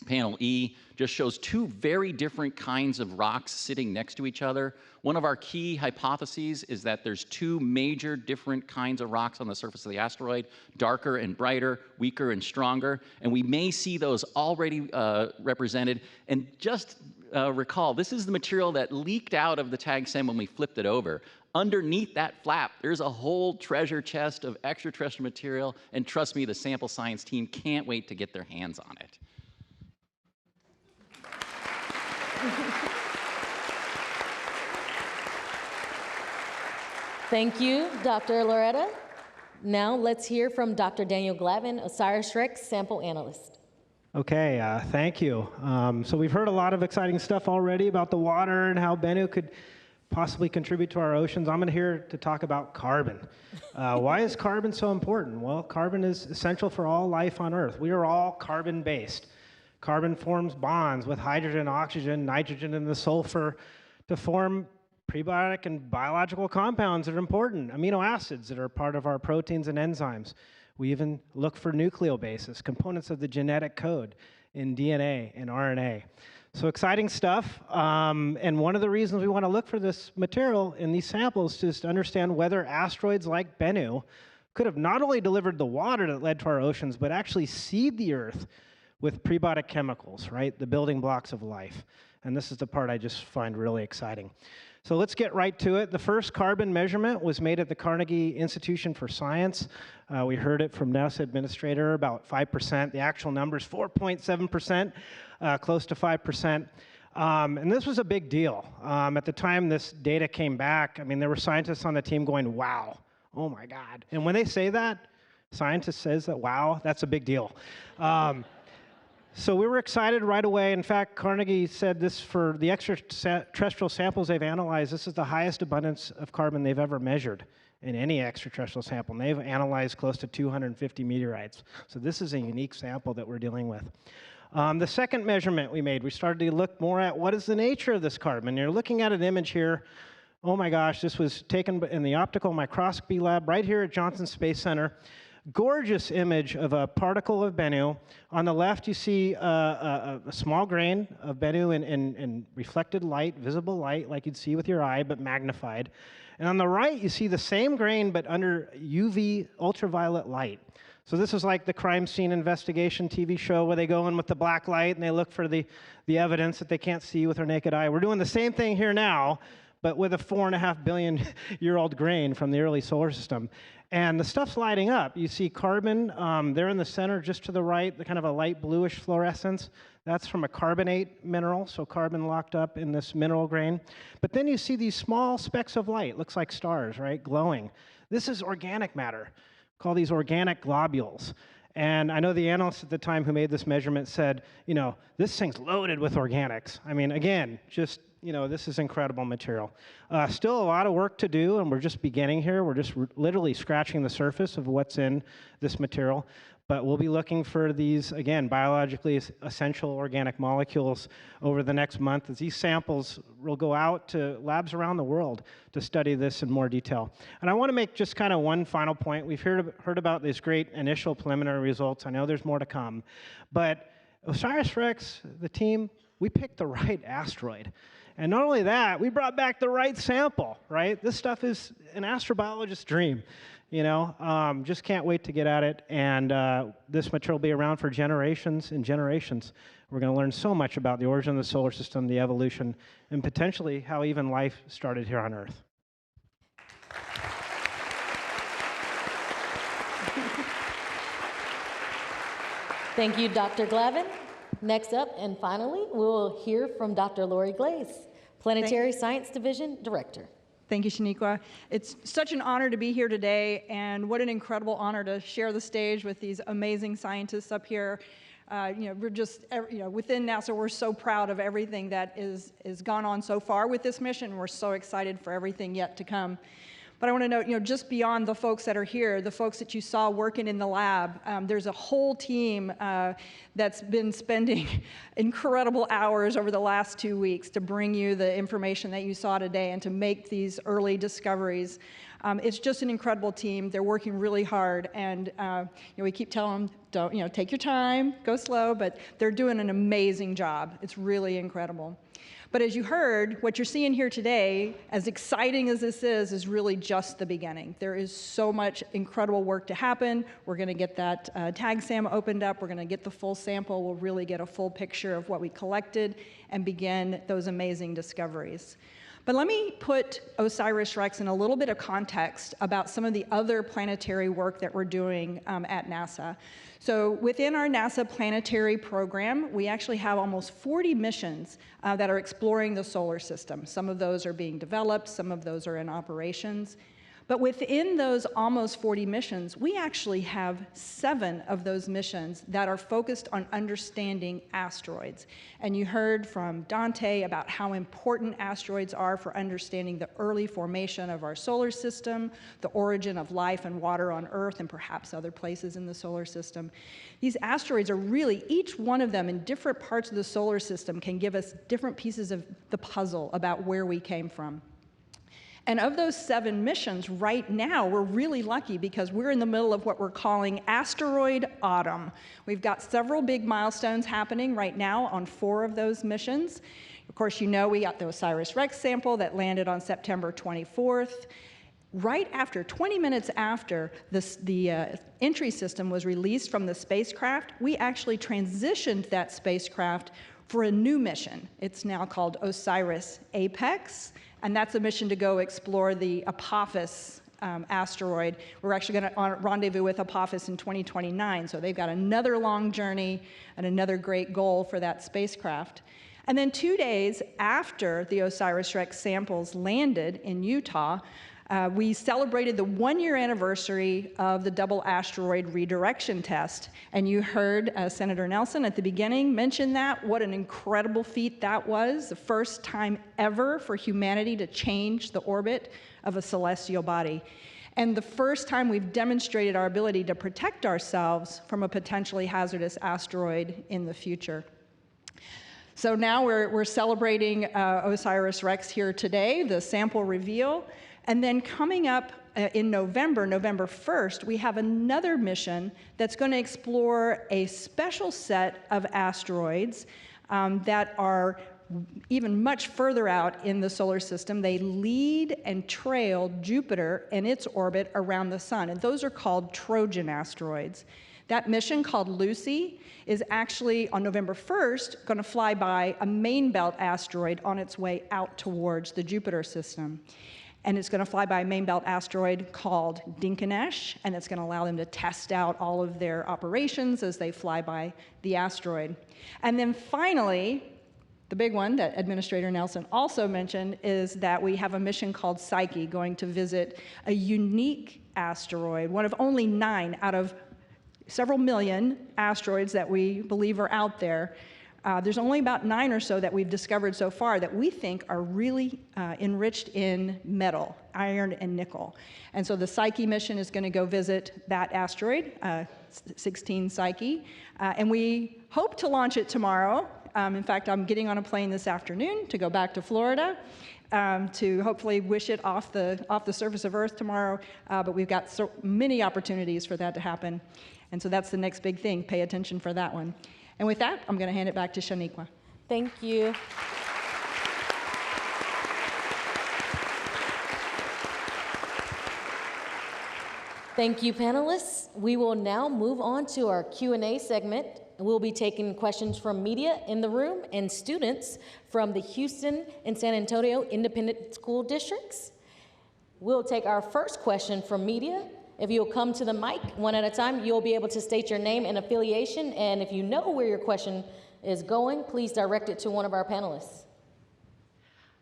panel E, just shows 2 very different kinds of rocks sitting next to each other. One of our key hypotheses is that there's 2 major different kinds of rocks on the surface of the asteroid, darker and brighter, weaker and stronger, and we may see those already represented. And just recall, this is the material that leaked out of the tag SEM when we flipped it over. Underneath that flap, there's a whole treasure chest of extraterrestrial material, and trust me, the sample science team can't wait to get their hands on it. Thank you, Dr. Loretta. Now let's hear from Dr. Daniel Glavin, OSIRIS-REX sample analyst. Okay, thank you. So we've heard a lot of exciting stuff already about the water and how Bennu could possibly contribute to our oceans. I'm here to talk about carbon. Why is carbon so important? Well, carbon is essential for all life on Earth. We are all carbon-based. Carbon forms bonds with hydrogen, oxygen, nitrogen, and the sulfur to form prebiotic and biological compounds that are important, amino acids that are part of our proteins and enzymes. We even look for nucleobases, components of the genetic code in DNA and RNA. So exciting stuff. And one of the reasons we want to look for this material in these samples is to understand whether asteroids like Bennu could have not only delivered the water that led to our oceans, but actually seed the Earth with prebiotic chemicals, right? The building blocks of life. And this is the part I just find really exciting. So let's get right to it. The first carbon measurement was made at the Carnegie Institution for Science. We heard it from NASA Administrator, about 5%. The actual number is 4.7%, close to 5%. And this was a big deal. At the time this data came back, I mean, there were scientists on the team going, wow, oh my God. And when they say that, scientist says that, wow, that's a big deal. So we were excited right away. In fact, Carnegie said this for the extraterrestrial samples they've analyzed, this is the highest abundance of carbon they've ever measured in any extraterrestrial sample. And they've analyzed close to 250 meteorites. So this is a unique sample that we're dealing with. The second measurement we made, we started to look more at what is the nature of this carbon. You're looking at an image here Oh my gosh, this was taken in the optical microscopy lab right here at Johnson Space Center. Gorgeous image of a particle of Bennu. On the left, you see a small grain of Bennu in reflected light, visible light, like you'd see with your eye, but magnified. And on the right, you see the same grain, but under UV ultraviolet light. So this is like the crime scene investigation TV show where they go in with the black light and they look for the evidence that they can't see with their naked eye. We're doing the same thing here now, but with a 4.5 billion year old grain from the early solar system. And the stuff's lighting up. You see carbon there in the center, just to the right, the kind of a light bluish fluorescence. That's from a carbonate mineral, so carbon locked up in this mineral grain. But then you see these small specks of light, looks like stars, right, glowing. This is organic matter. Call these organic globules. And I know the analyst at the time who made this measurement said, you know, this thing's loaded with organics. I mean, again, just, you know, this is incredible material. Still a lot of work to do, and we're just beginning here. We're just literally scratching the surface of what's in this material. But we'll be looking for these, again, biologically essential organic molecules over the next month as these samples will go out to labs around the world to study this in more detail. And I want to make just kind of one final point. We've heard about these great initial preliminary results. I know there's more to come. But OSIRIS-REX, the team, we picked the right asteroid. And not only that, we brought back the right sample, right? This stuff is an astrobiologist's dream. You know, just can't wait to get at it. And this material will be around for generations and generations. We're going to learn so much about the origin of the solar system, the evolution, and potentially how even life started here on Earth. Thank you, Dr. Glavin. Next up, and finally, we'll hear from Dr. Lori Glaze, Planetary Science Division Director. Thank you, Shaniqua. It's such an honor to be here today, and what an incredible honor to share the stage with these amazing scientists up here. You know, we're just, you know, within NASA, we're so proud of everything that is gone on so far with this mission. We're so excited for everything yet to come. But I want to note, you know, just beyond the folks that are here, the folks that you saw working in the lab, there's a whole team that's been spending incredible hours over the last 2 weeks to bring you the information that you saw today and to make these early discoveries. It's just an incredible team. They're working really hard, and you know, we keep telling them, don't, you know, take your time, go slow, but they're doing an amazing job. It's really incredible. But as you heard, what you're seeing here today, as exciting as this is really just the beginning. There is so much incredible work to happen. We're going to get that tag SAM opened up. We're going to get the full sample. We'll really get a full picture of what we collected and begin those amazing discoveries. But let me put OSIRIS-REX in a little bit of context about some of the other planetary work that we're doing at NASA. So within our NASA planetary program, we actually have almost 40 missions that are exploring the solar system. Some of those are being developed, some of those are in operations. But within those almost 40 missions, we actually have 7 of those missions that are focused on understanding asteroids. And you heard from Dante about how important asteroids are for understanding the early formation of our solar system, the origin of life and water on Earth, and perhaps other places in the solar system. These asteroids are really, each one of them in different parts of the solar system can give us different pieces of the puzzle about where we came from. And of those 7 missions, right now, we're really lucky because we're in the middle of what we're calling asteroid autumn. We've got several big milestones happening right now on 4 of those missions. Of course, you know we got the OSIRIS-REX sample that landed on September 24th. Right after, 20 minutes after the entry system was released from the spacecraft, we actually transitioned that spacecraft for a new mission. It's now called OSIRIS-APEX. And that's a mission to go explore the Apophis asteroid. We're actually going to rendezvous with Apophis in 2029, so they've got another long journey and another great goal for that spacecraft. And then 2 days after the OSIRIS-REX samples landed in Utah, we celebrated the 1-year anniversary of the double asteroid redirection test. And you heard Senator Nelson at the beginning mention that, what an incredible feat that was, the first time ever for humanity to change the orbit of a celestial body. And the first time we've demonstrated our ability to protect ourselves from a potentially hazardous asteroid in the future. So now we're celebrating OSIRIS-REX here today, the sample reveal. And then coming up in November 1st, we have another mission that's going to explore a special set of asteroids that are even much further out in the solar system. They lead and trail Jupiter in its orbit around the sun, and those are called Trojan asteroids. That mission, called Lucy, is actually on November 1st going to fly by a main belt asteroid on its way out towards the Jupiter system. And it's going to fly by a main belt asteroid called Dinkinesh, and it's going to allow them to test out all of their operations as they fly by the asteroid. And then finally, the big one that Administrator Nelson also mentioned is that we have a mission called Psyche going to visit a unique asteroid, one of only 9 out of several million asteroids that we believe are out there. There's only about 9 or so that we've discovered so far that we think are really enriched in metal, iron and nickel. And so the Psyche mission is going to go visit that asteroid, 16 Psyche, and we hope to launch it tomorrow. In fact, I'm getting on a plane this afternoon to go back to Florida to hopefully wish it off the surface of Earth tomorrow, but we've got so many opportunities for that to happen. And so that's the next big thing. Pay attention for that one. And with that, I'm going to hand it back to Shaniqua. Thank you. Thank you, panelists. We will now move on to our Q&A segment. We'll be taking questions from media in the room and students from the Houston and San Antonio Independent School Districts. We'll take our first question from media. If you'll come to the mic one at a time, you'll be able to state your name and affiliation. And if you know where your question is going, please direct it to one of our panelists.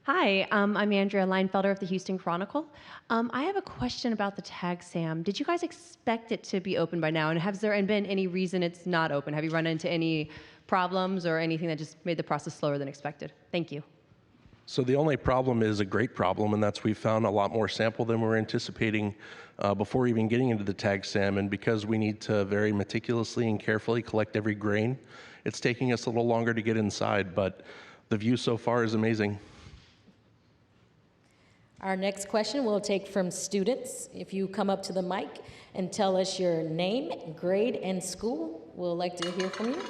Hi, I'm Andrea Leinfelder of the Houston Chronicle. I have a question about the tag SAM. Did you guys expect it to be open by now? And has there been any reason it's not open? Have you run into any problems or anything that just made the process slower than expected? Thank you. So the only problem is a great problem, and that's we've found a lot more sample than we were anticipating before even getting into the tag SAM. And because we need to very meticulously and carefully collect every grain, it's taking us a little longer to get inside, but the view so far is amazing. Our next question we'll take from students. If you come up to the mic and tell us your name, grade, and school, we'll like to hear from you.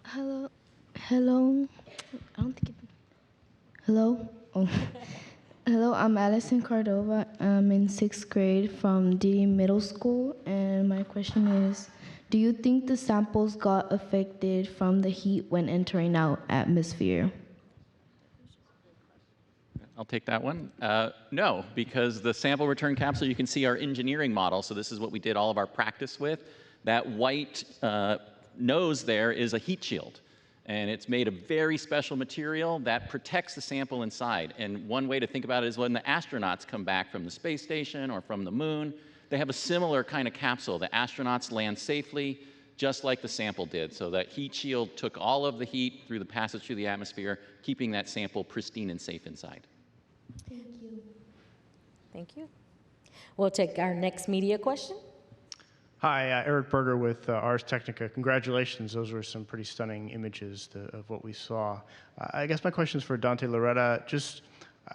Hello. I don't think Hello. Oh. Hello, I'm Allison Cordova. I'm in 6th grade from D Middle School, and my question is, do you think the samples got affected from the heat when entering our atmosphere? I'll take that one. No, because the sample return capsule, you can see our engineering model. So this is what we did all of our practice with. That white nose there is a heat shield. And it's made of very special material that protects the sample inside. And one way to think about it is when the astronauts come back from the space station or from the moon, they have a similar kind of capsule. The astronauts land safely, just like the sample did. So that heat shield took all of the heat through the passage through the atmosphere, keeping that sample pristine and safe inside. Thank you. Thank you. We'll take our next media question. Hi, Eric Berger with Ars Technica. Congratulations, those were some pretty stunning images of what we saw. I guess my question is for Dante Loretta.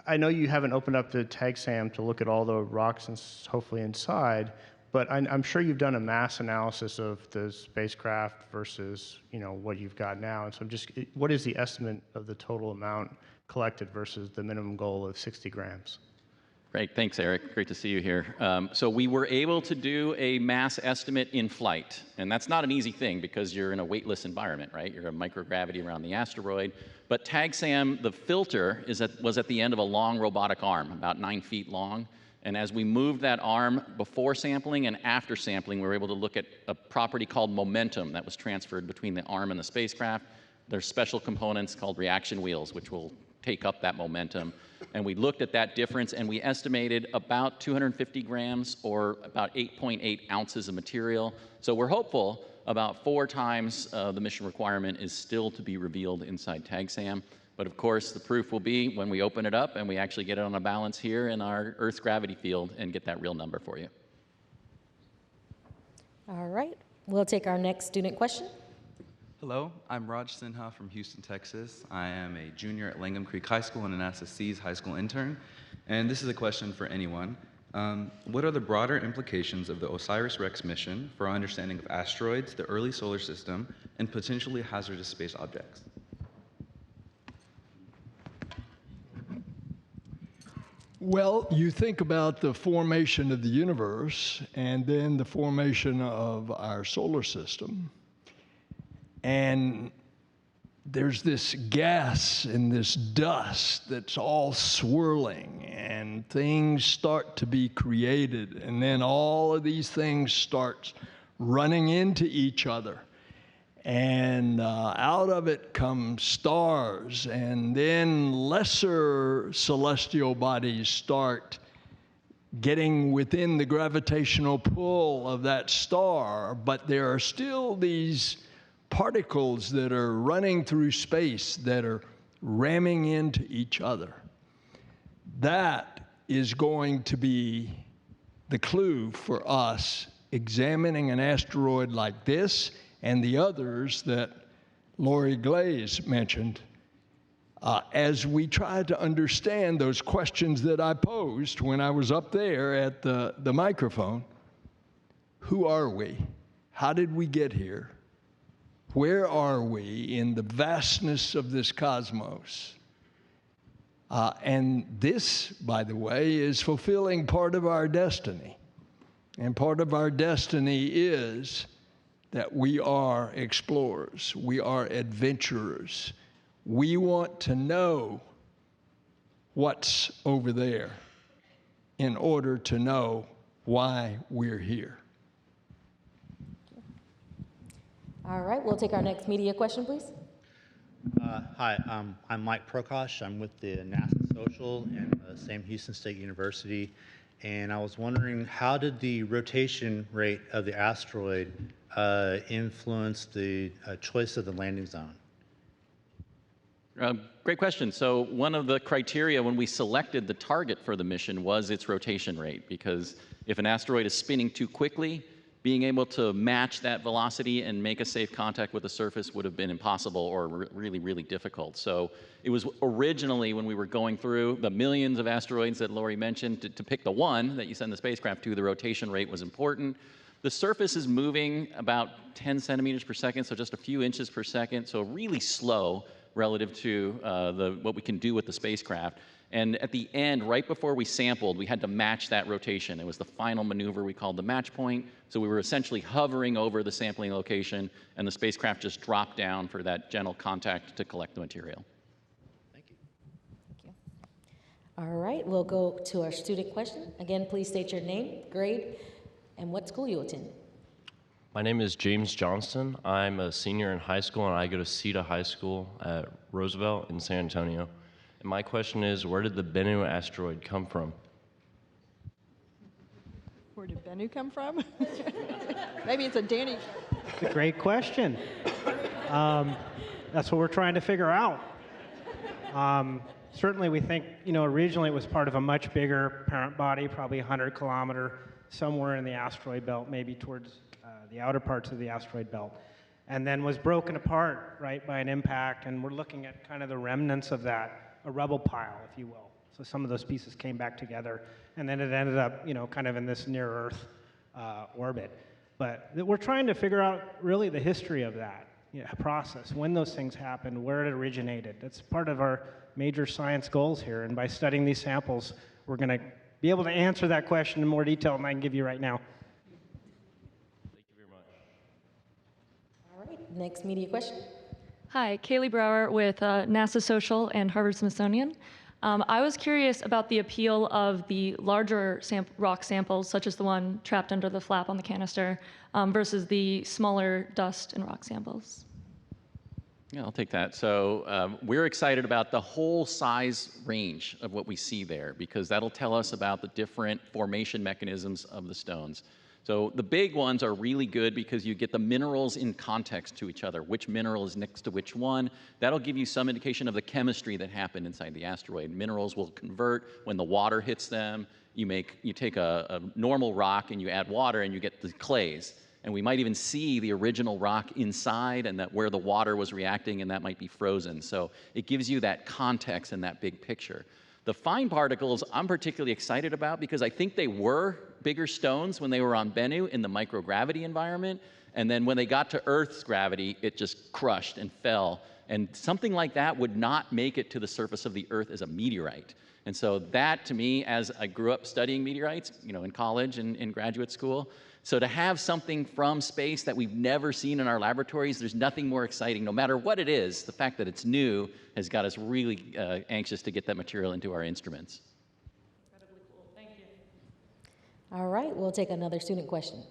I know you haven't opened up the tag SAM to look at all the rocks and hopefully inside, but I'm sure you've done a mass analysis of the spacecraft versus what you've got now. And so what is the estimate of the total amount collected versus the minimum goal of 60 grams? Great, thanks, Eric. Great to see you here. So we were able to do a mass estimate in flight, and that's not an easy thing because you're in a weightless environment, right? You're in microgravity around the asteroid. But tag SAM, the filter, was at the end of a long robotic arm, about 9 feet long. And as we moved that arm before sampling and after sampling, we were able to look at a property called momentum that was transferred between the arm and the spacecraft. There's special components called reaction wheels, which will take up that momentum. And we looked at that difference, and we estimated about 250 grams or about 8.8 ounces of material. So we're hopeful about 4 times the mission requirement is still to be revealed inside tag SAM. But of course, the proof will be when we open it up and we actually get it on a balance here in our Earth's gravity field and get that real number for you. All right, we'll take our next student question. Hello, I'm Raj Sinha from Houston, Texas. I am a junior at Langham Creek High School and a NASA SEAS high school intern. And this is a question for anyone. What are the broader implications of the OSIRIS-REX mission for our understanding of asteroids, the early solar system, and potentially hazardous space objects? Well, you think about the formation of the universe and then the formation of our solar system. And there's this gas and this dust that's all swirling, and things start to be created, and then all of these things start running into each other. And out of it come stars, and then lesser celestial bodies start getting within the gravitational pull of that star, but there are still these particles that are running through space that are ramming into each other. That is going to be the clue for us examining an asteroid like this and the others that Lori Glaze mentioned, as we try to understand those questions that I posed when I was up there at the microphone. Who are we? How did we get here? Where are we in the vastness of this cosmos? And this, by the way, is fulfilling part of our destiny. And part of our destiny is that we are explorers, we are adventurers. We want to know what's over there in order to know why we're here. All right, we'll take our next media question, please. Hi, I'm Mike Prokosh. I'm with the NASA Social and same Houston State University. And I was wondering, how did the rotation rate of the asteroid influence the choice of the landing zone? Great question. So one of the criteria when we selected the target for the mission was its rotation rate, because if an asteroid is spinning too quickly, being able to match that velocity and make a safe contact with the surface would have been impossible or really, really difficult. So it was originally, when we were going through the millions of asteroids that Lori mentioned, to pick the one that you send the spacecraft to, the rotation rate was important. The surface is moving about 10 centimeters per second, so just a few inches per second, so really slow relative to what we can do with the spacecraft. And at the end, right before we sampled, we had to match that rotation. It was the final maneuver we called the match point. So we were essentially hovering over the sampling location, and the spacecraft just dropped down for that gentle contact to collect the material. Thank you. All right, we'll go to our student question. Again, please state your name, grade, and what school you attend. My name is James Johnston. I'm a senior in high school, and I go to CETA High School at Roosevelt in San Antonio. And my question is, where did the Bennu asteroid come from? Where did Bennu come from? Maybe it's a Danny. It's a great question. That's what we're trying to figure out. Certainly we think, originally it was part of a much bigger parent body, probably 100-kilometer, somewhere in the asteroid belt, maybe towards the outer parts of the asteroid belt, and then was broken apart, right, by an impact, and we're looking at kind of the remnants of that, a rubble pile, if you will. So some of those pieces came back together, and then it ended up, kind of in this near-Earth orbit. But we're trying to figure out really the history of that process, when those things happened, where it originated. That's part of our major science goals here, and by studying these samples, we're going to be able to answer that question in more detail than I can give you right now. Thank you very much. All right, next media question. Hi, Kaylee Brower with NASA Social and Harvard Smithsonian. I was curious about the appeal of the larger rock samples, such as the one trapped under the flap on the canister, versus the smaller dust and rock samples. Yeah, I'll take that. So we're excited about the whole size range of what we see there, because that'll tell us about the different formation mechanisms of the stones. So the big ones are really good because you get the minerals in context to each other, which mineral is next to which one. That'll give you some indication of the chemistry that happened inside the asteroid. Minerals will convert when the water hits them. You take a normal rock and you add water and you get the clays. and we might even see the original rock inside and that where the water was reacting, and that might be frozen. So it gives you that context and that big picture. The fine particles I'm particularly excited about because I think they were bigger stones when they were on Bennu in the microgravity environment, and then when they got to Earth's gravity, it just crushed and fell. And something like that would not make it to the surface of the Earth as a meteorite. And so that, to me, as I grew up studying meteorites, in college and in graduate school, so to have something from space that we've never seen in our laboratories, there's nothing more exciting. No matter what it is, the fact that it's new has got us really anxious to get that material into our instruments. Incredibly cool. Thank you. All right, we'll take another student question.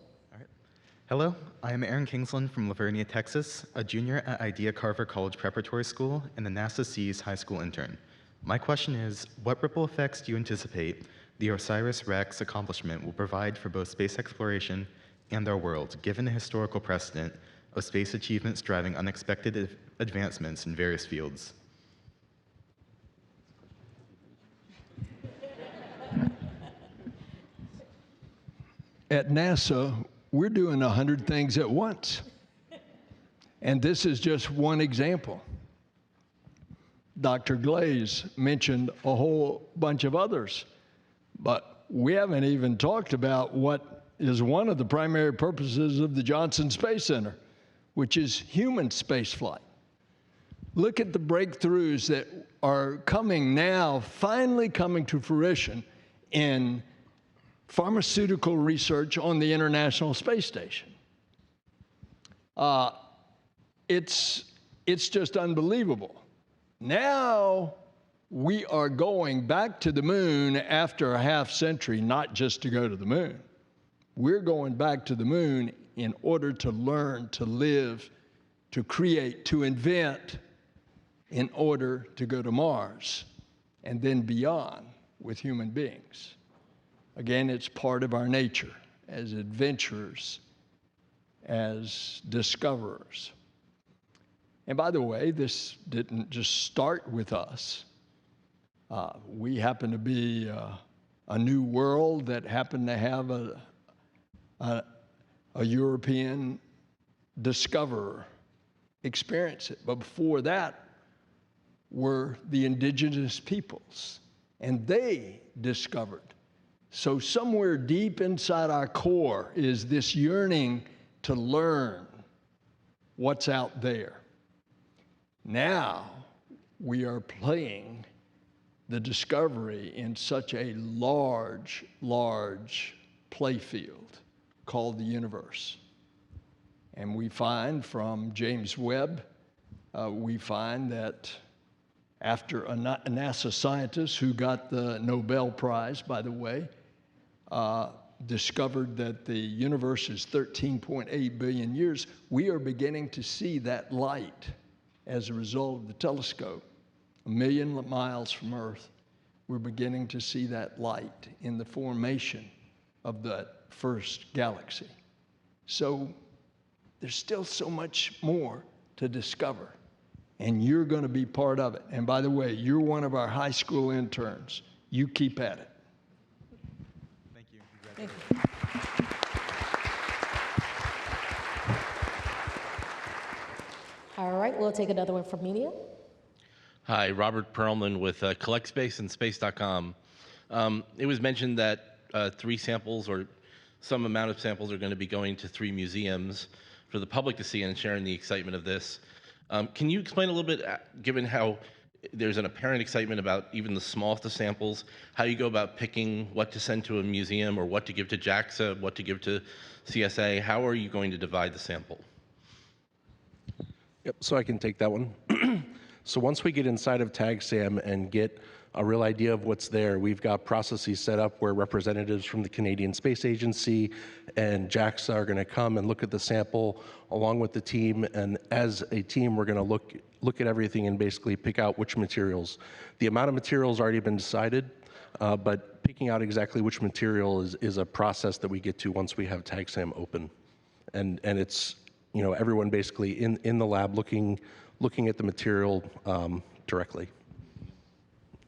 Hello, I am Aaron Kingsland from Lavernia, Texas, a junior at Idea Carver College Preparatory School and the NASA SEAS high school intern. My question is, what ripple effects do you anticipate the OSIRIS-REX accomplishment will provide for both space exploration and our world, given the historical precedent of space achievements driving unexpected advancements in various fields? At NASA, we're doing 100 things at once. And this is just one example. Dr. Glaze mentioned a whole bunch of others, but we haven't even talked about what is one of the primary purposes of the Johnson Space Center, which is human spaceflight. Look at the breakthroughs that are coming now, finally coming to fruition in pharmaceutical research on the International Space Station. It's just unbelievable. Now we are going back to the moon after a half century, not just to go to the moon. We're going back to the moon in order to learn, to live, to create, to invent, in order to go to Mars and then beyond with human beings. Again, it's part of our nature as adventurers, as discoverers. And by the way, this didn't just start with us. We happen to be a new world that happened to have a European discoverer experience it. But before that were the indigenous peoples, and they discovered. So somewhere deep inside our core is this yearning to learn what's out there. Now we are playing the discovery in such a large, large playfield called the universe. And we find from James Webb, we find that after a NASA scientist who got the Nobel Prize, by the way, discovered that the universe is 13.8 billion years, we are beginning to see that light as a result of the telescope. 1 million miles from Earth, we're beginning to see that light in the formation of that first galaxy. So there's still so much more to discover, and you're going to be part of it. And by the way, you're one of our high school interns. You keep at it. Thank you. Thank you. All right, we'll take another one from media. Hi, Robert Perlman with CollectSpace and Space.com. It was mentioned that 3 samples or some amount of samples are going to be going to 3 museums for the public to see and sharing the excitement of this. Can you explain a little bit, given how there's an apparent excitement about even the smallest of samples, how you go about picking what to send to a museum or what to give to JAXA, what to give to CSA? How are you going to divide the sample? Yep, so I can take that one. So once we get inside of TAGSAM and get a real idea of what's there, we've got processes set up where representatives from the Canadian Space Agency and JAXA are going to come and look at the sample along with the team. And as a team, we're going to look at everything and basically pick out which materials. The amount of material has already been decided, but picking out exactly which material is a process that we get to once we have TAGSAM open. And it's, you know, everyone basically in the lab looking at the material directly.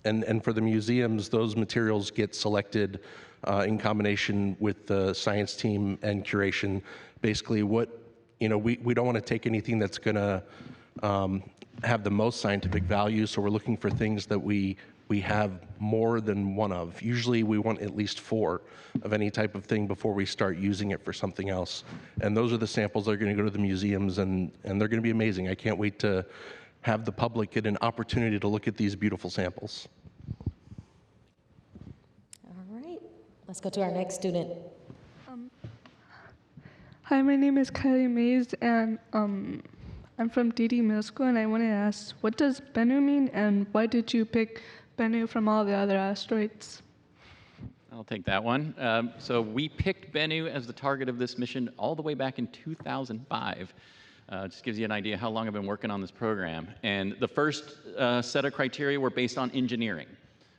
And for the museums, those materials get selected in combination with the science team and curation. Basically, we don't want to take anything that's going to have the most scientific value, so we're looking for things that we have more than one of. Usually we want at least 4 of any type of thing before we start using it for something else. And those are the samples that are going to go to the museums, and they're going to be amazing. I can't wait to have the public get an opportunity to look at these beautiful samples. All right, let's go to our next student. Hi, my name is Kylie Mays, and I'm from DD Middle School, and I want to ask, what does Bennu mean, and why did you pick Bennu from all the other asteroids? I'll take that one. So we picked Bennu as the target of this mission all the way back in 2005. Just gives you an idea how long I've been working on this program. And the first set of criteria were based on engineering.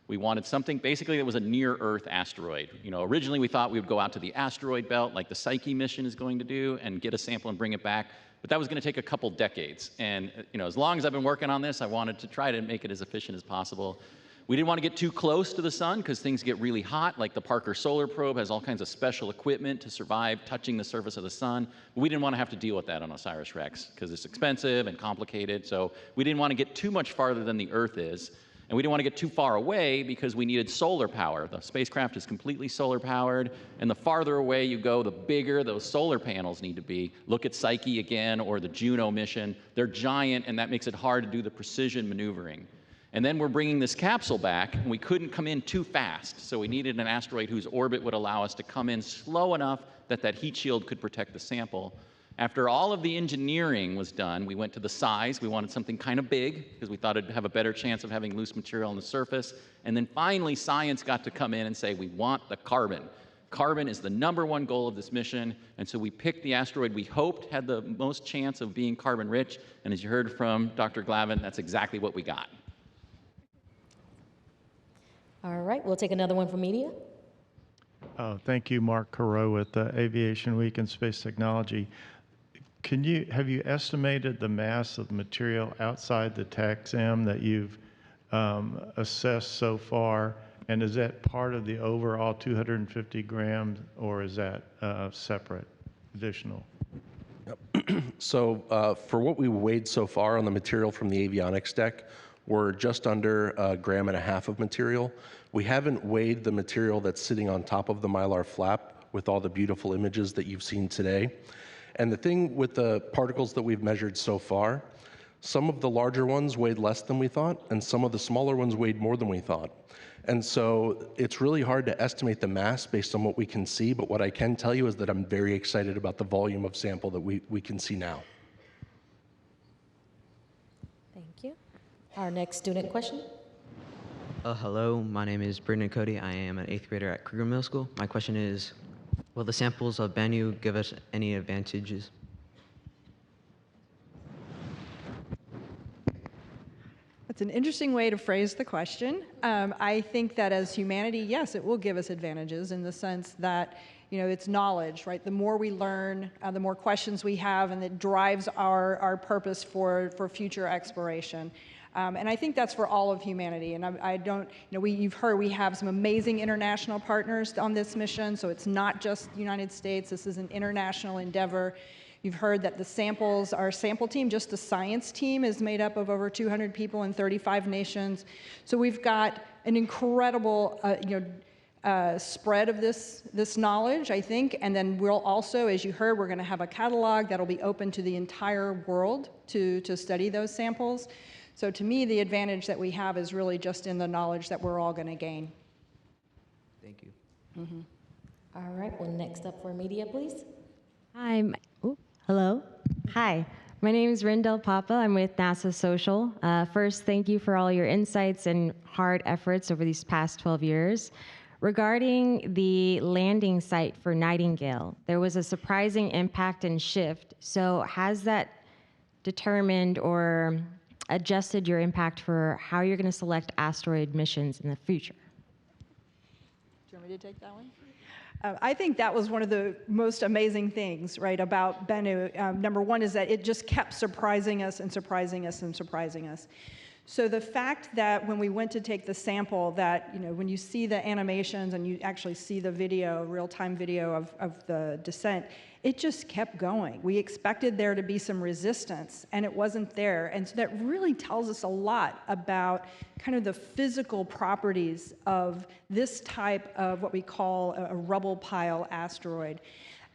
We wanted something basically that was a near-Earth asteroid. Originally we thought we would go out to the asteroid belt like the Psyche mission is going to do and get a sample and bring it back. But that was going to take a couple decades. And as long as I've been working on this, I wanted to try to make it as efficient as possible. We didn't want to get too close to the sun because things get really hot, like the Parker Solar Probe has all kinds of special equipment to survive touching the surface of the sun. But we didn't want to have to deal with that on OSIRIS-REX because it's expensive and complicated. So we didn't want to get too much farther than the Earth is. And we didn't want to get too far away because we needed solar power. The spacecraft is completely solar powered, and the farther away you go, the bigger those solar panels need to be. Look at Psyche again, or the Juno mission. They're giant, and that makes it hard to do the precision maneuvering. And then we're bringing this capsule back, and we couldn't come in too fast, so we needed an asteroid whose orbit would allow us to come in slow enough that that heat shield could protect the sample. After all of the engineering was done, we went to the size. We wanted something kind of big because we thought it'd have a better chance of having loose material on the surface. And then finally, science got to come in and say, we want the carbon. Carbon is the #1 goal of this mission. And so we picked the asteroid we hoped had the most chance of being carbon rich. And as you heard from Dr. Glavin, that's exactly what we got. All right, we'll take another one from media. Thank you, Mark Carreau with Aviation Week and Space Technology. Have you estimated the mass of material outside the TAGSAM that you've assessed so far? And is that part of the overall 250 grams, or is that separate, additional? So for what we weighed so far on the material from the avionics deck, we're just under 1.5 grams of material. We haven't weighed the material that's sitting on top of the Mylar flap with all the beautiful images that you've seen today. And the thing with the particles that we've measured so far, some of the larger ones weighed less than we thought, and some of the smaller ones weighed more than we thought. And so it's really hard to estimate the mass based on what we can see, but what I can tell you is that I'm very excited about the volume of sample that we can see now. Thank you. Our next student question. Hello, my name is Brendan Cody. I am an 8th grader at Kruger Middle School. My question is, will the samples of Bennu give us any advantages? That's an interesting way to phrase the question. I think that as humanity, yes, it will give us advantages in the sense that, it's knowledge, right? The more we learn, the more questions we have, and it drives our purpose for future exploration. And I think that's for all of humanity. And you've heard we have some amazing international partners on this mission, so it's not just the United States. This is an international endeavor. You've heard that the samples, our sample team, just the science team, is made up of over 200 people in 35 nations. So we've got an incredible, spread of this knowledge, I think. And then we'll also, as you heard, we're going to have a catalog that'll be open to the entire world to study those samples. So to me, the advantage that we have is really just in the knowledge that we're all going to gain. Thank you. Mm-hmm. All right, well, next up for media, please. Hi. Hello. Hi. My name is Rindell Papa. I'm with NASA Social. First, thank you for all your insights and hard efforts over these past 12 years. Regarding the landing site for Nightingale, there was a surprising impact and shift. So has that determined or adjusted your impact for how you're going to select asteroid missions in the future? Do you want me to take that one? I think that was one of the most amazing things, right, about Bennu. Number one is that it just kept surprising us and surprising us and surprising us. So the fact that when we went to take the sample that, when you see the animations and you actually see the video, real-time video of the descent, it just kept going. We expected there to be some resistance, and it wasn't there. And so that really tells us a lot about kind of the physical properties of this type of what we call a rubble pile asteroid.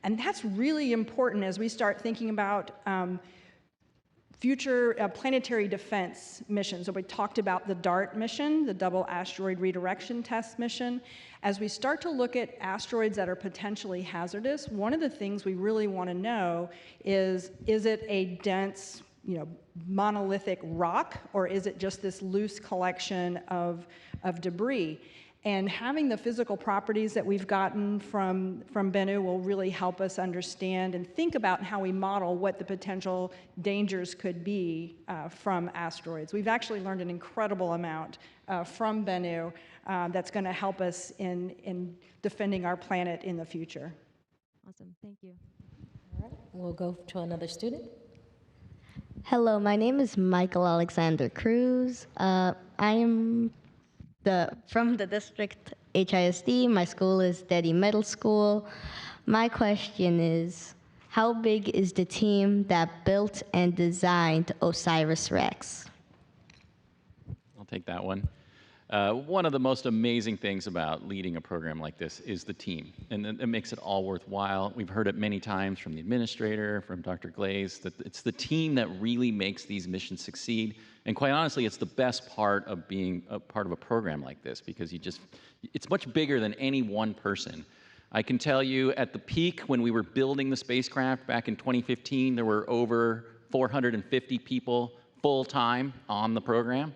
And that's really important as we start thinking about future planetary defense missions. So we talked about the DART mission, the Double Asteroid Redirection Test mission. As we start to look at asteroids that are potentially hazardous, one of the things we really want to know is it a dense, monolithic rock, or is it just this loose collection of debris? And having the physical properties that we've gotten from Bennu will really help us understand and think about how we model what the potential dangers could be from asteroids. We've actually learned an incredible amount from Bennu that's going to help us in defending our planet in the future. Awesome, thank you. All right, we'll go to another student. Hello, my name is Michael Alexander Cruz. I am from the district HISD. My school is Dedi Middle School. My question is, how big is the team that built and designed OSIRIS-REX? I'll take that one. One of the most amazing things about leading a program like this is the team, and it makes it all worthwhile. We've heard it many times from the administrator, from Dr. Glaze, that it's the team that really makes these missions succeed. And quite honestly, it's the best part of being a part of a program like this, because it's much bigger than any one person. I can tell you at the peak when we were building the spacecraft back in 2015, there were over 450 people full-time on the program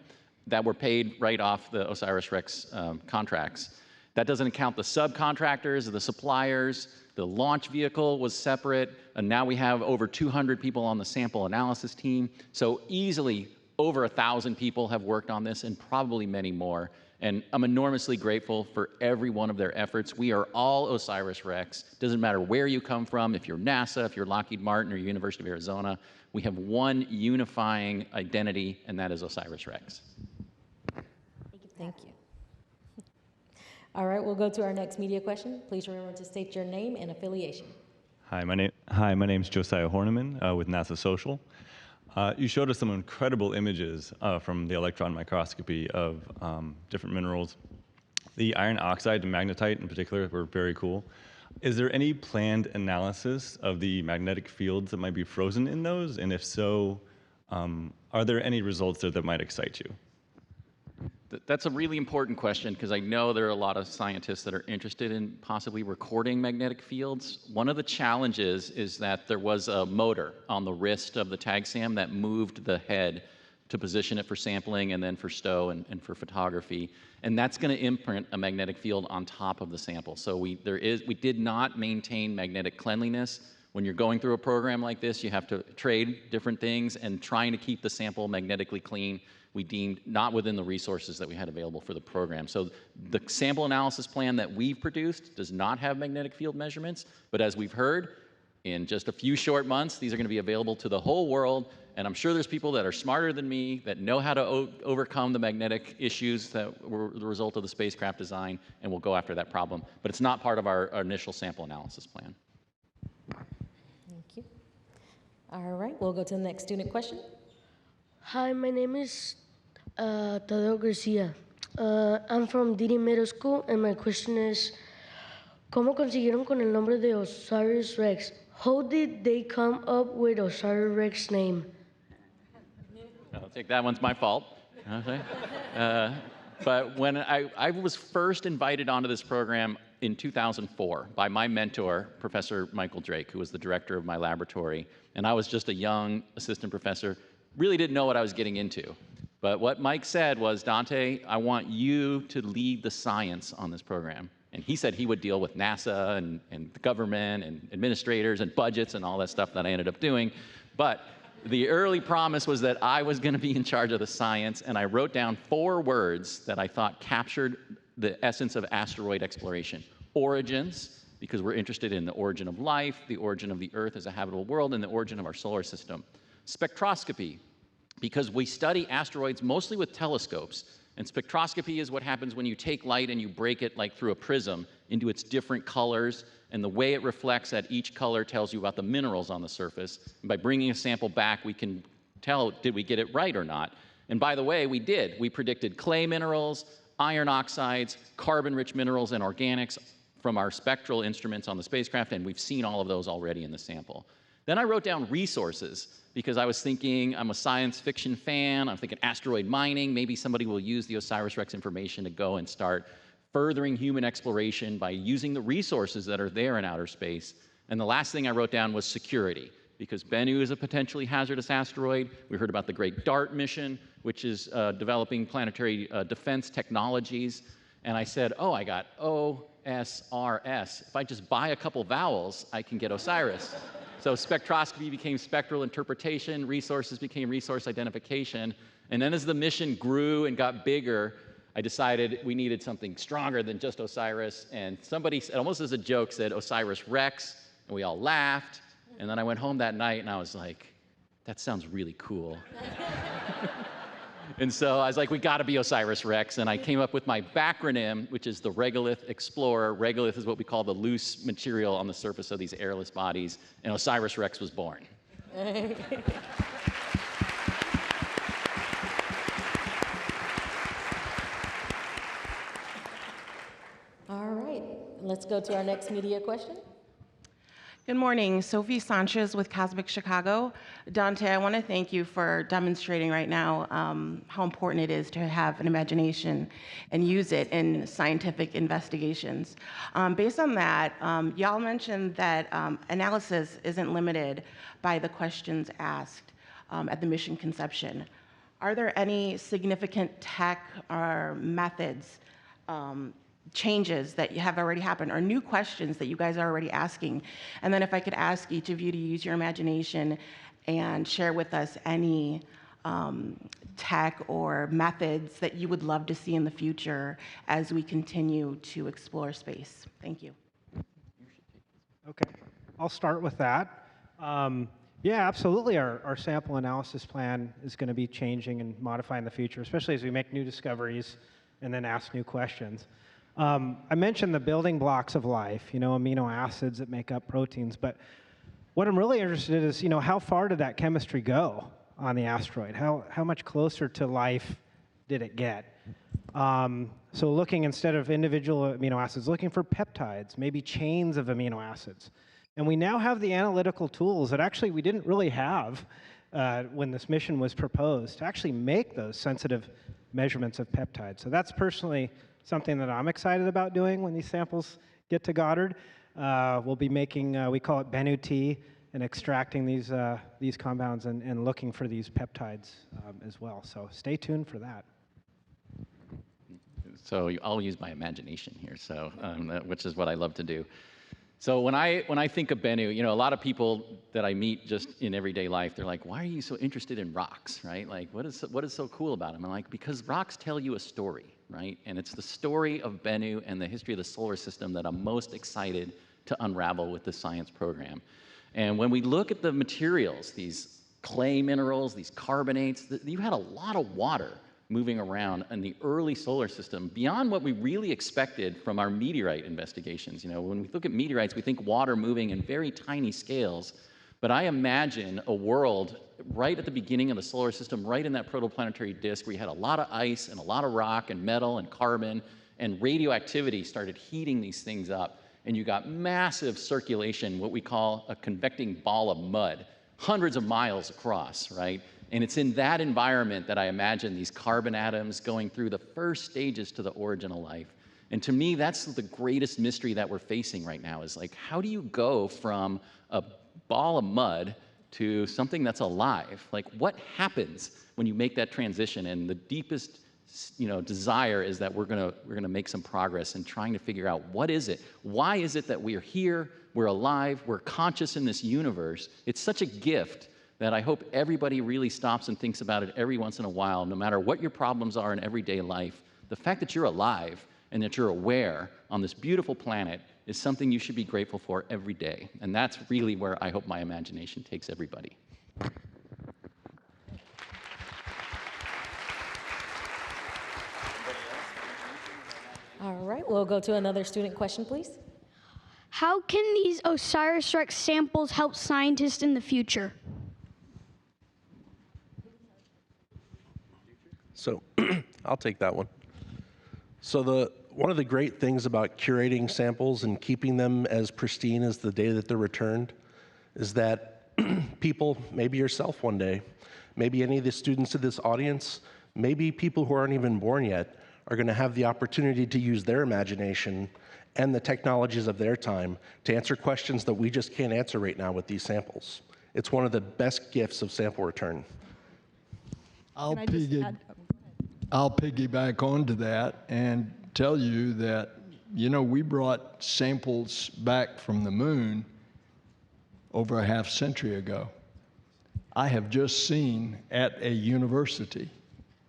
that were paid right off the OSIRIS-REX contracts. That doesn't count the subcontractors, the suppliers. The launch vehicle was separate, and now we have over 200 people on the sample analysis team. So easily over 1,000 people have worked on this, and probably many more. And I'm enormously grateful for every one of their efforts. We are all OSIRIS-REX. Doesn't matter where you come from, if you're NASA, if you're Lockheed Martin or University of Arizona, we have one unifying identity, and that is OSIRIS-REX. Thank you. All right, we'll go to our next media question. Please remember to state your name and affiliation. Hi, my name's Josiah Horniman with NASA Social. You showed us some incredible images from the electron microscopy of different minerals. The iron oxide and magnetite in particular were very cool. Is there any planned analysis of the magnetic fields that might be frozen in those? And if so, are there any results there that might excite you? That's a really important question, because I know there are a lot of scientists that are interested in possibly recording magnetic fields. One of the challenges is that there was a motor on the wrist of the TAGSAM that moved the head to position it for sampling and then for stow and for photography. And that's going to imprint a magnetic field on top of the sample. So we did not maintain magnetic cleanliness. When you're going through a program like this, you have to trade different things, and trying to keep the sample magnetically clean we deemed not within the resources that we had available for the program. So the sample analysis plan that we've produced does not have magnetic field measurements, but as we've heard, in just a few short months, these are going to be available to the whole world, and I'm sure there's people that are smarter than me that know how to overcome the magnetic issues that were the result of the spacecraft design, and will go after that problem. But it's not part of our initial sample analysis plan. Thank you. All right, we'll go to the next student question. Hi, my name is Tadeo Garcia. I'm from Didi Middle School, and my question is, ¿cómo consiguieron con el nombre de OSIRIS-REX? How did they come up with OSIRIS-REX name? I'll take that one's my fault. Okay. But when I was first invited onto this program in 2004 by my mentor, Professor Michael Drake, who was the director of my laboratory, and I was just a young assistant professor, really didn't know what I was getting into. But what Mike said was, Dante, I want you to lead the science on this program. And he said he would deal with NASA and the government and administrators and budgets and all that stuff that I ended up doing. But the early promise was that I was going to be in charge of the science, and I wrote down 4 words that I thought captured the essence of asteroid exploration. Origins, because we're interested in the origin of life, the origin of the Earth as a habitable world, and the origin of our solar system. Spectroscopy, because we study asteroids mostly with telescopes, and spectroscopy is what happens when you take light and you break it like through a prism into its different colors, and the way it reflects at each color tells you about the minerals on the surface. And by bringing a sample back, we can tell, did we get it right or not? And by the way, we did. We predicted clay minerals, iron oxides, carbon-rich minerals, and organics from our spectral instruments on the spacecraft, and we've seen all of those already in the sample. Then I wrote down resources, because I was thinking, I'm a science fiction fan, I'm thinking asteroid mining, maybe somebody will use the OSIRIS-REx information to go and start furthering human exploration by using the resources that are there in outer space. And the last thing I wrote down was security, because Bennu is a potentially hazardous asteroid. We heard about the Great DART mission, which is developing planetary defense technologies. And I said, oh, I got OSRS. If I just buy a couple vowels, I can get OSIRIS. So spectroscopy became spectral interpretation, resources became resource identification. And then as the mission grew and got bigger, I decided we needed something stronger than just OSIRIS. And somebody, almost as a joke, said OSIRIS-REx, and we all laughed. And then I went home that night and I was like, that sounds really cool. And so I was like, we gotta be OSIRIS-REx. And I came up with my backronym, which is the Regolith Explorer. Regolith is what we call the loose material on the surface of these airless bodies. And OSIRIS-REx was born. All right, let's go to our next media question. Good morning, Sophie Sanchez with Cosmic Chicago. Dante, I want to thank you for demonstrating right now how important it is to have an imagination and use it in scientific investigations. Based on that, y'all mentioned that analysis isn't limited by the questions asked at the mission conception. Are there any significant tech or methods changes that have already happened or new questions that you guys are already asking? And then if I could ask each of you to use your imagination and share with us any tech or methods that you would love to see in the future as we continue to explore space. Thank you. Okay, I'll start with that. Yeah, absolutely. Our sample analysis plan is going to be changing and modifying in the future, especially as we make new discoveries and then ask new questions. I mentioned the building blocks of life, amino acids that make up proteins, but what I'm really interested in is, how far did that chemistry go on the asteroid? How much closer to life did it get? So looking, instead of individual amino acids, looking for peptides, maybe chains of amino acids. And we now have the analytical tools that actually we didn't really have when this mission was proposed to actually make those sensitive measurements of peptides. So that's personally something that I'm excited about doing when these samples get to Goddard. We'll be making, we call it Bennu tea, and extracting these compounds and looking for these peptides as well. So stay tuned for that. So I'll use my imagination here, so which is what I love to do. So when I think of Bennu, a lot of people that I meet just in everyday life, they're like, why are you so interested in rocks, right? Like, what is so cool about them? I'm like, because rocks tell you a story, right? And it's the story of Bennu and the history of the solar system that I'm most excited to unravel with the science program. And when we look at the materials, these clay minerals, these carbonates, you had a lot of water moving around in the early solar system beyond what we really expected from our meteorite investigations. When we look at meteorites, we think water moving in very tiny scales, but I imagine a world right at the beginning of the solar system, right in that protoplanetary disk, where you had a lot of ice and a lot of rock and metal and carbon, and radioactivity started heating these things up, and you got massive circulation, what we call a convecting ball of mud, hundreds of miles across, right? And it's in that environment that I imagine these carbon atoms going through the first stages to the origin of life. And to me, that's the greatest mystery that we're facing right now, is like, how do you go from a ball of mud to something that's alive? Like, what happens when you make that transition? And the deepest desire is that we're gonna make some progress in trying to figure out, what is it? Why is it that we're here, we're alive, we're conscious in this universe? It's such a gift that I hope everybody really stops and thinks about it every once in a while, no matter what your problems are in everyday life. The fact that you're alive and that you're aware on this beautiful planet is something you should be grateful for every day. And that's really where I hope my imagination takes everybody. All right, we'll go to another student question, please. How can these OSIRIS-REX samples help scientists in the future? So I'll take that one. So one of the great things about curating samples and keeping them as pristine as the day that they're returned is that people, maybe yourself one day, maybe any of the students of this audience, maybe people who aren't even born yet, are going to have the opportunity to use their imagination and the technologies of their time to answer questions that we just can't answer right now with these samples. It's one of the best gifts of sample return. I'll piggyback onto that and tell you that, we brought samples back from the moon over a half century ago. I have just seen at a university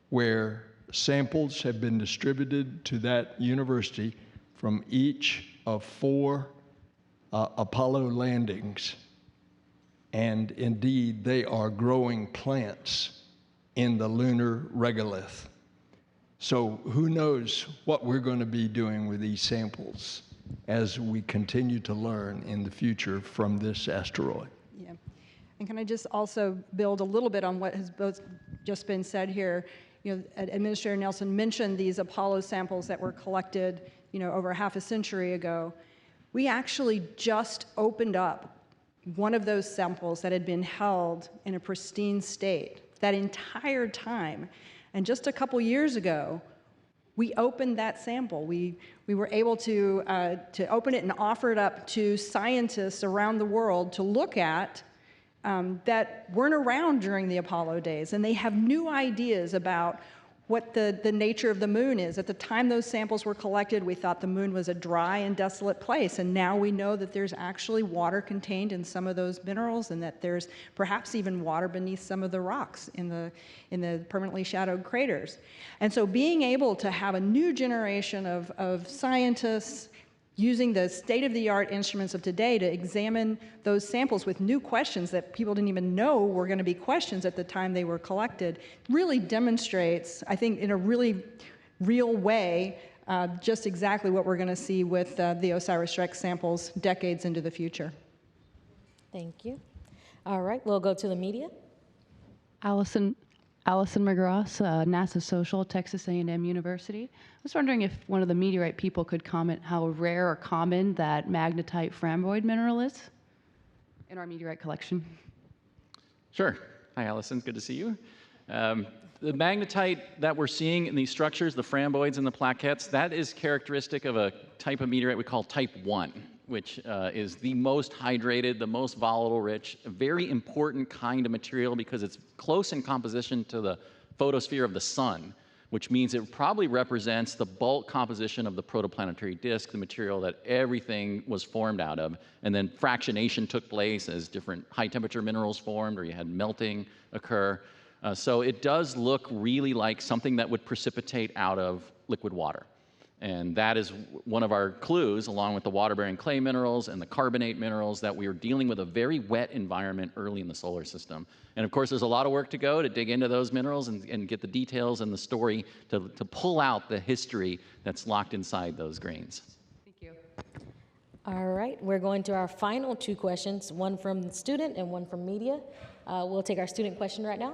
where samples have been distributed to that university from each of 4 Apollo landings. And indeed, they are growing plants in the lunar regolith. So who knows what we're going to be doing with these samples as we continue to learn in the future from this asteroid. Yeah. And can I just also build a little bit on what has both just been said here? Administrator Nelson mentioned these Apollo samples that were collected, over half a century ago. We actually just opened up one of those samples that had been held in a pristine state that entire time. And just a couple years ago, we opened that sample. We were able to open it and offer it up to scientists around the world to look at that weren't around during the Apollo days. And they have new ideas about what the nature of the moon is. At the time those samples were collected, we thought the moon was a dry and desolate place. And now we know that there's actually water contained in some of those minerals and that there's perhaps even water beneath some of the rocks in the permanently shadowed craters. And so being able to have a new generation of scientists using the state-of-the-art instruments of today to examine those samples with new questions that people didn't even know were going to be questions at the time they were collected really demonstrates, I think, in a really real way, just exactly what we're going to see with the OSIRIS-REX samples decades into the future. Thank you. All right, we'll go to the media. Allison McGrath, NASA Social, Texas A&M University. I was wondering if one of the meteorite people could comment how rare or common that magnetite framboid mineral is in our meteorite collection. Sure. Hi, Allison. Good to see you. The magnetite that we're seeing in these structures, the framboids and the plaquettes, that is characteristic of a type of meteorite we call type 1, which is the most hydrated, the most volatile rich, a very important kind of material because it's close in composition to the photosphere of the sun, which means it probably represents the bulk composition of the protoplanetary disk, the material that everything was formed out of. And then fractionation took place as different high temperature minerals formed, or you had melting occur. So it does look really like something that would precipitate out of liquid water. And that is one of our clues, along with the water-bearing clay minerals and the carbonate minerals, that we are dealing with a very wet environment early in the solar system. And of course, there's a lot of work to go to dig into those minerals and get the details and the story to pull out the history that's locked inside those grains. Thank you. All right, we're going to our final 2 questions, one from the student and one from media. We'll take our student question right now.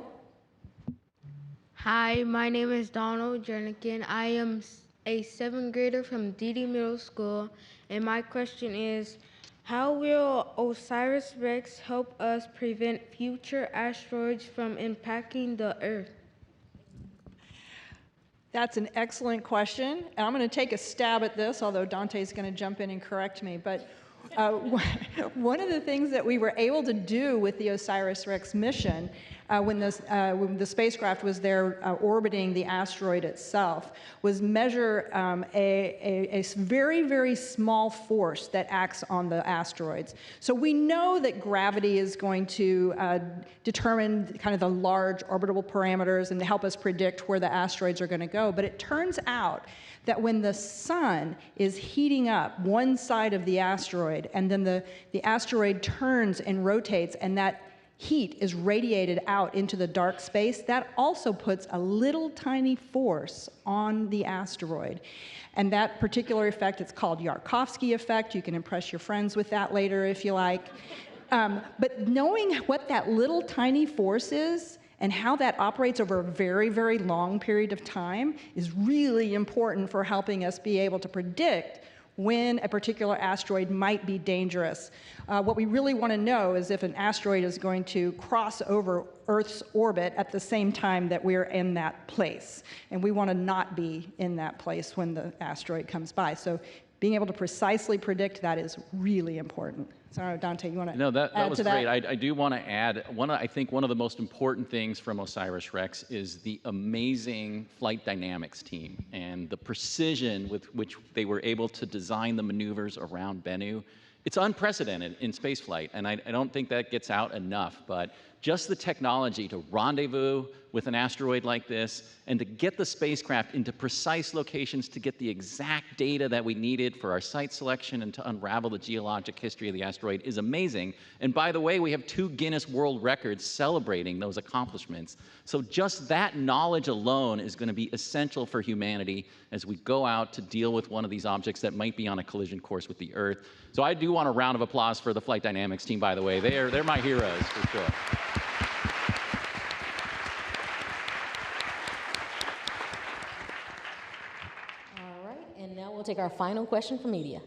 Hi, my name is Donald Jernigan. I am a 7th grader from Didi Middle School, and my question is, how will OSIRIS-REX help us prevent future asteroids from impacting the Earth? That's an excellent question. And I'm going to take a stab at this, although Dante's going to jump in and correct me. But one of the things that we were able to do with the OSIRIS-REX mission when the spacecraft was there orbiting the asteroid itself was measure a very, very small force that acts on the asteroids. So we know that gravity is going to determine kind of the large orbital parameters and help us predict where the asteroids are going to go. But it turns out that when the sun is heating up one side of the asteroid and then the asteroid turns and rotates and that heat is radiated out into the dark space, that also puts a little tiny force on the asteroid. And that particular effect, it's called Yarkovsky effect. You can impress your friends with that later if you like. But knowing what that little tiny force is and how that operates over a very, very long period of time is really important for helping us be able to predict when a particular asteroid might be dangerous. What we really want to know is if an asteroid is going to cross over Earth's orbit at the same time that we're in that place. And we want to not be in that place when the asteroid comes by. So being able to precisely predict that is really important. So Dante, you want to No, that add was to that? great. I do want to add, I think one of the most important things from OSIRIS-REX is the amazing flight dynamics team and the precision with which they were able to design the maneuvers around Bennu. It's unprecedented in spaceflight, and I don't think that gets out enough, but just the technology to rendezvous with an asteroid like this and to get the spacecraft into precise locations to get the exact data that we needed for our site selection and to unravel the geologic history of the asteroid is amazing. And by the way, we have 2 Guinness World Records celebrating those accomplishments. So just that knowledge alone is going to be essential for humanity as we go out to deal with one of these objects that might be on a collision course with the Earth. So I do want a round of applause for the flight dynamics team, by the way. They're my heroes for sure. We'll take our final question from media.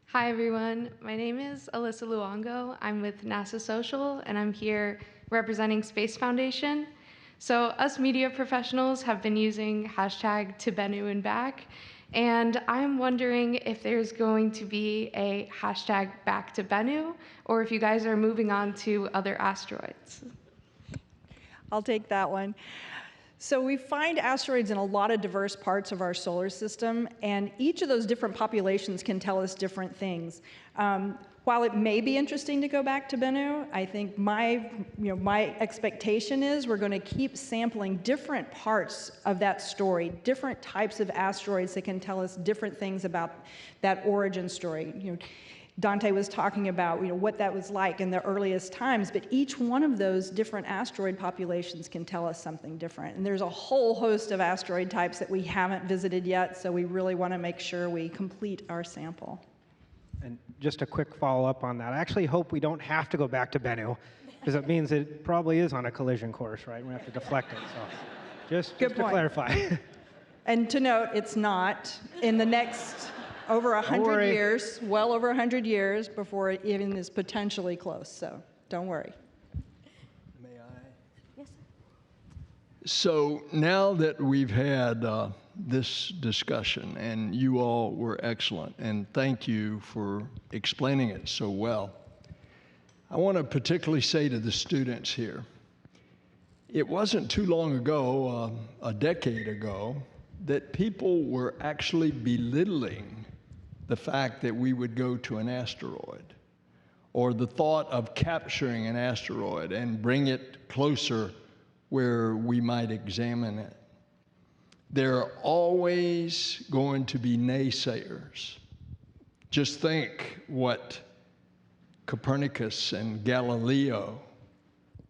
Hi, everyone. My name is Alyssa Luongo. I'm with NASA Social, and I'm here representing Space Foundation. So us media professionals have been using hashtag to Bennu and back, and I'm wondering if there's going to be a hashtag back to Bennu, or if you guys are moving on to other asteroids. I'll take that one. So we find asteroids in a lot of diverse parts of our solar system, and each of those different populations can tell us different things. While it may be interesting to go back to Bennu, I think my expectation is we're going to keep sampling different parts of that story, different types of asteroids that can tell us different things about that origin story. Dante was talking about what that was like in the earliest times, but each one of those different asteroid populations can tell us something different. And there's a whole host of asteroid types that we haven't visited yet, so we really want to make sure we complete our sample. And just a quick follow-up on that. I actually hope we don't have to go back to Bennu, because it means it probably is on a collision course, right? We have to deflect it. So just to clarify. And to note, it's not. In the next over 100 years, well over 100 years before it even is potentially close, so don't worry. May I? Yes, sir. So now that we've had this discussion, and you all were excellent, and thank you for explaining it so well, I want to particularly say to the students here, it wasn't too long ago, a decade ago, that people were actually belittling the fact that we would go to an asteroid, or the thought of capturing an asteroid and bring it closer where we might examine it. There are always going to be naysayers. Just think what Copernicus and Galileo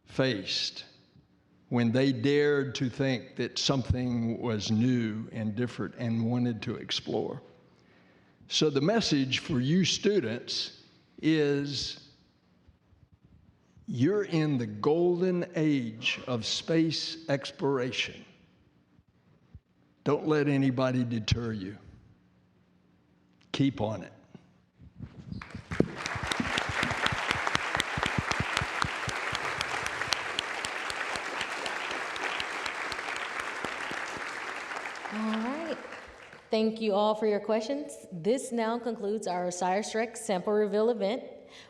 faced when they dared to think that something was new and different and wanted to explore. So the message for you students is you're in the golden age of space exploration. Don't let anybody deter you. Keep on it. All right. Thank you all for your questions. This now concludes our OSIRIS-REX sample reveal event.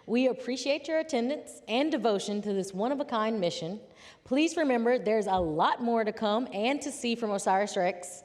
We appreciate your attendance and devotion to this one-of-a-kind mission. Please remember there's a lot more to come and to see from OSIRIS-REX.